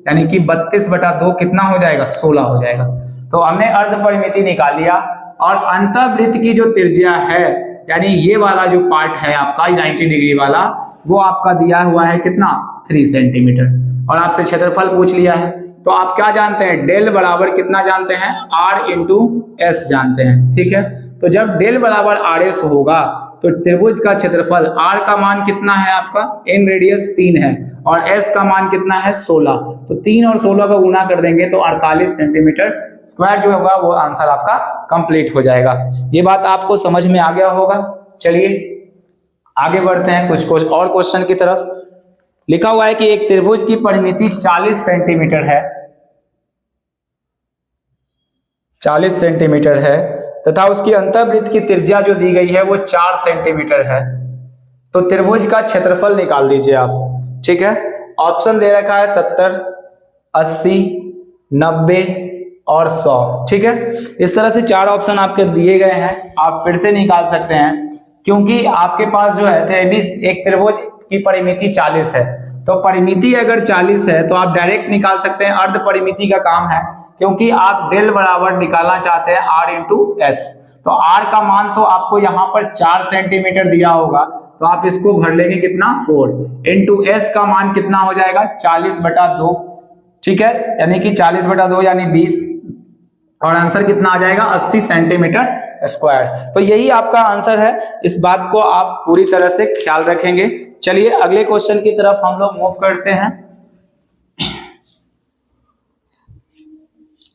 यानी कि 32 बटा 2 कितना हो जाएगा? 16 हो जाएगा। तो हमने अर्ध परिमिति निकाल लिया, और अंतःवृत्त की जो त्रिज्या है, यानी ये वाला जो पार्ट है आपका 90 डिग्री वाला, वो आपका दिया हुआ है कितना? 3 सेंटीमीटर। और आपसे क्षेत्रफल पूछ लिया है, तो आप क्या जानते हैं? डेल बराबर कितना जानते हैं? R इंटू S जानते हैं, ठीक है। तो जब डेल बराबर RS होगा तो त्रिभुज का क्षेत्रफल R का मान कितना है आपका? इन रेडियस 3 है, और S का मान कितना है? 16। तो 3 और 16 का गुना कर देंगे तो 48 सेंटीमीटर स्क्वायर जो होगा वो आंसर आपका कंप्लीट हो जाएगा। ये बात आपको समझ में आ गया होगा। चलिए आगे बढ़ते हैं कुछ और क्वेश्चन की तरफ। लिखा हुआ है कि एक त्रिभुज की परिमिति 40 सेंटीमीटर है, 40 सेंटीमीटर है तथा उसकी अंतःवृत्त की त्रिज्या जो दी गई है वो 4 सेंटीमीटर है, तो त्रिभुज का क्षेत्रफल निकाल दीजिए आप, ठीक है। ऑप्शन दे रखा है 70, 80, 90 और 100, ठीक है। इस तरह से 4 ऑप्शन आपके दिए गए हैं, आप फिर से निकाल सकते हैं, क्योंकि आपके पास जो है एक त्रिभुज की परिमिति 40 है, तो परिमिति अगर 40 है तो आप डायरेक्ट निकाल सकते हैं। अर्ध परिमिति का काम है, क्योंकि आप डेल बराबर निकालना चाहते हैं R इंटू S, तो R का मान तो आपको यहाँ पर 4 सेंटीमीटर दिया होगा, तो आप इसको भर लेंगे कितना? 4 इंटू S का मान कितना हो जाएगा? 40 बटा 2, ठीक है, यानी कि 40 बटा 2 यानी 20, और आंसर कितना आ जाएगा? 80 सेंटीमीटर स्क्वायर। तो यही आपका आंसर है, इस बात को आप पूरी तरह से ख्याल रखेंगे। चलिए अगले क्वेश्चन की तरफ हम लोग मूव करते हैं।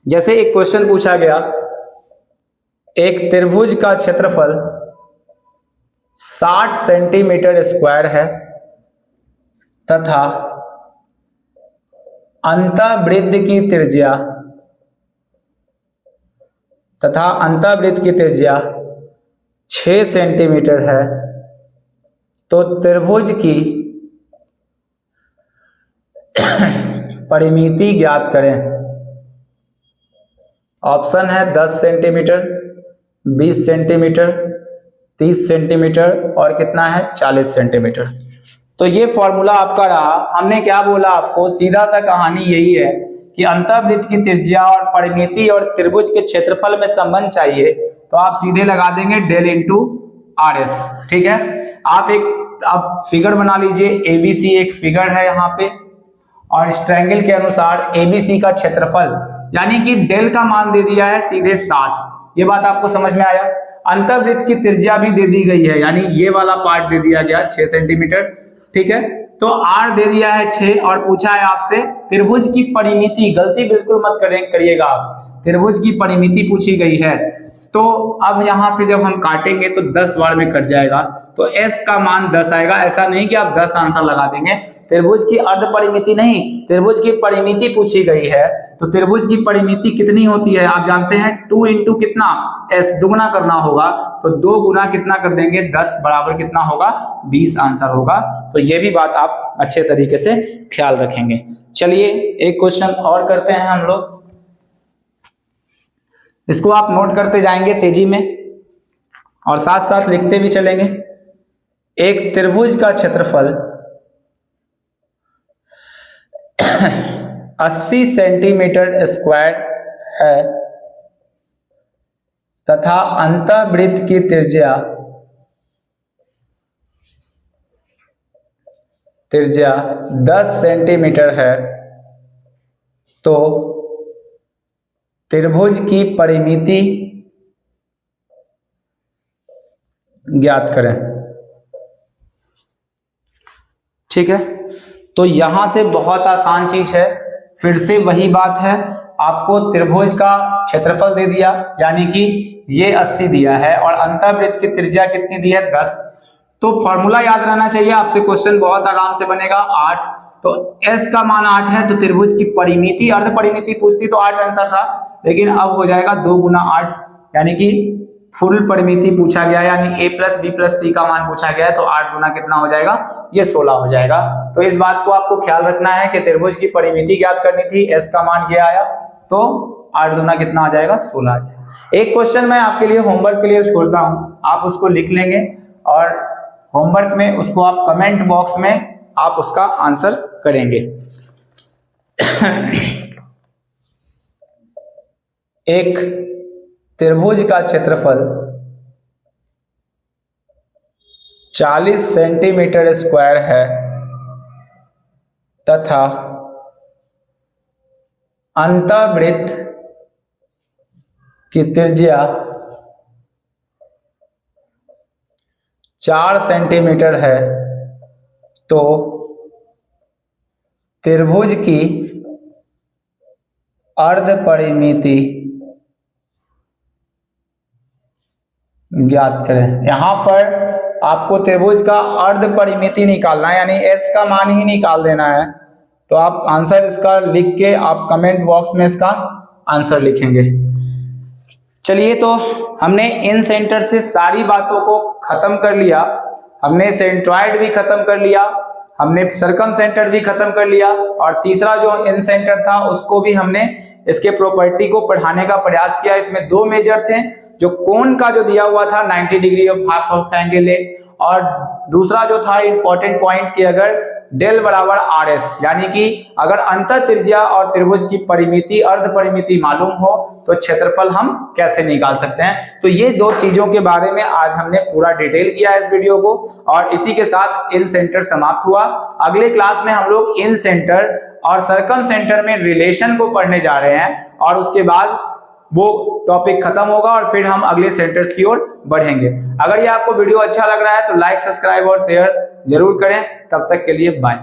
जैसे एक क्वेश्चन पूछा गया, एक त्रिभुज का क्षेत्रफल 60 सेंटीमीटर स्क्वायर है तथा अंतःवृत्त की त्रिज्या 6 सेंटीमीटर है, तो त्रिभुज की परिमिति ज्ञात करें। ऑप्शन है 10 सेंटीमीटर, 20 सेंटीमीटर, 30 सेंटीमीटर और कितना है 40 सेंटीमीटर। तो ये फॉर्मूला आपका रहा। हमने क्या बोला आपको, सीधा सा कहानी यही है कि अंतःवृत्त की त्रिज्या और परिमिति और त्रिभुज के क्षेत्रफल में संबंध चाहिए, तो आप सीधे लगा देंगे डेल इंटू आर एस। ठीक है, आप फिगर बना लीजिए, एबीसी एक फिगर है यहाँ पे, और इस ट्रायंगल के अनुसार एबीसी का क्षेत्रफल यानी कि डेल का मान दे दिया है सीधे 60। ये बात आपको समझ में आया। अंतःवृत्त की त्रिज्या भी दे दी गई है, यानी ये वाला पार्ट दे दिया गया 6 सेंटीमीटर। ठीक है, तो आर दे दिया है 6 और पूछा है आपसे त्रिभुज की परिमिति। गलती बिल्कुल मत करिएगा आप, त्रिभुज की परिमिति पूछी गई है। तो अब यहां से जब हम काटेंगे तो 10 बार में कट जाएगा, तो s का मान 10 आएगा। ऐसा नहीं कि आप 10 आंसर लगा देंगे, त्रिभुज की अर्ध परिमिति नहीं, त्रिभुज की परिमिति पूछी गई है। तो त्रिभुज की परिमिति कितनी होती है आप जानते हैं, 2 इंटू कितना s, दुगुना करना होगा, तो 2 गुना कितना कर देंगे 10 बराबर कितना होगा 20 आंसर होगा। तो ये भी बात आप अच्छे तरीके से ख्याल रखेंगे। चलिए एक क्वेश्चन और करते हैं हम लोग, इसको आप नोट करते जाएंगे तेजी में और साथ साथ लिखते भी चलेंगे। एक त्रिभुज का क्षेत्रफल 80 सेंटीमीटर स्क्वायर है तथा अंतःवृत्त की त्रिज्या 10 सेंटीमीटर है, तो त्रिभुज की परिमिति ज्ञात करें। ठीक है, तो यहां से बहुत आसान चीज है, फिर से वही बात है, आपको त्रिभुज का क्षेत्रफल दे दिया यानी कि ये 80 दिया है और अंतःवृत्त की त्रिज्या कितनी दी है 10। तो फॉर्मूला याद रहना चाहिए, आपसे क्वेश्चन बहुत आराम से बनेगा 8। तो s का मान 8 है, तो त्रिभुज की परिमिति, अर्ध परिमिति पूछती तो 8 आंसर था, लेकिन अब हो जाएगा 2 गुना 8, यानी कि फुल परिमिति पूछा गया, यानी a प्लस बी प्लस सी का मान पूछा गया है, तो 8 गुना कितना हो जाएगा, ये 16 हो जाएगा। तो इस बात को आपको ख्याल रखना है कि त्रिभुज की परिमिति ज्ञात करनी थी, s का मान ये आया, तो 8 गुना कितना आ जाएगा 16 आ जाएगा। एक क्वेश्चन मैं आपके लिए होमवर्क के लिए छोड़ता हूं, आप उसको लिख लेंगे और होमवर्क में उसको आप कमेंट बॉक्स में आप उसका आंसर करेंगे। एक त्रिभुज का क्षेत्रफल 40 सेंटीमीटर स्क्वायर है तथा अंतःवृत्त की त्रिज्या 4 सेंटीमीटर है, तो त्रिभुज की अर्ध परिमिति ज्ञात करें। यहां पर आपको त्रिभुज का अर्ध परिमिति निकालना है, यानी s का मान ही निकाल देना है। तो आप आंसर इसका लिख के आप कमेंट बॉक्स में इसका आंसर लिखेंगे। चलिए, तो हमने इन सेंटर से सारी बातों को खत्म कर लिया, हमने सेंट्रॉइड भी खत्म कर लिया, हमने सर्कम सेंटर भी खत्म कर लिया, और तीसरा जो इन सेंटर था उसको भी हमने इसके प्रॉपर्टी को पढ़ाने का प्रयास किया। इसमें 2 मेजर थे, जो कोण का जो दिया हुआ था 90 degree of half of triangle है, और दूसरा जो था इंपॉर्टेंट पॉइंट कि अगर डेल बराबर आर एस, यानी कि अगर अंतः त्रिज्या और त्रिभुज की परिमिति अर्ध परिमिति मालूम हो तो क्षेत्रफल हम कैसे निकाल सकते हैं। तो ये 2 चीजों के बारे में आज हमने पूरा डिटेल किया इस वीडियो को, और इसी के साथ इन सेंटर समाप्त हुआ। अगले क्लास में हम लोग इन सेंटर और सर्कम सेंटर में रिलेशन को पढ़ने जा रहे हैं, और उसके बाद वो टॉपिक खत्म होगा और फिर हम अगले सेंटर्स की ओर बढ़ेंगे। अगर ये आपको वीडियो अच्छा लग रहा है तो लाइक, सब्सक्राइब और शेयर जरूर करें। तब तक के लिए बाय।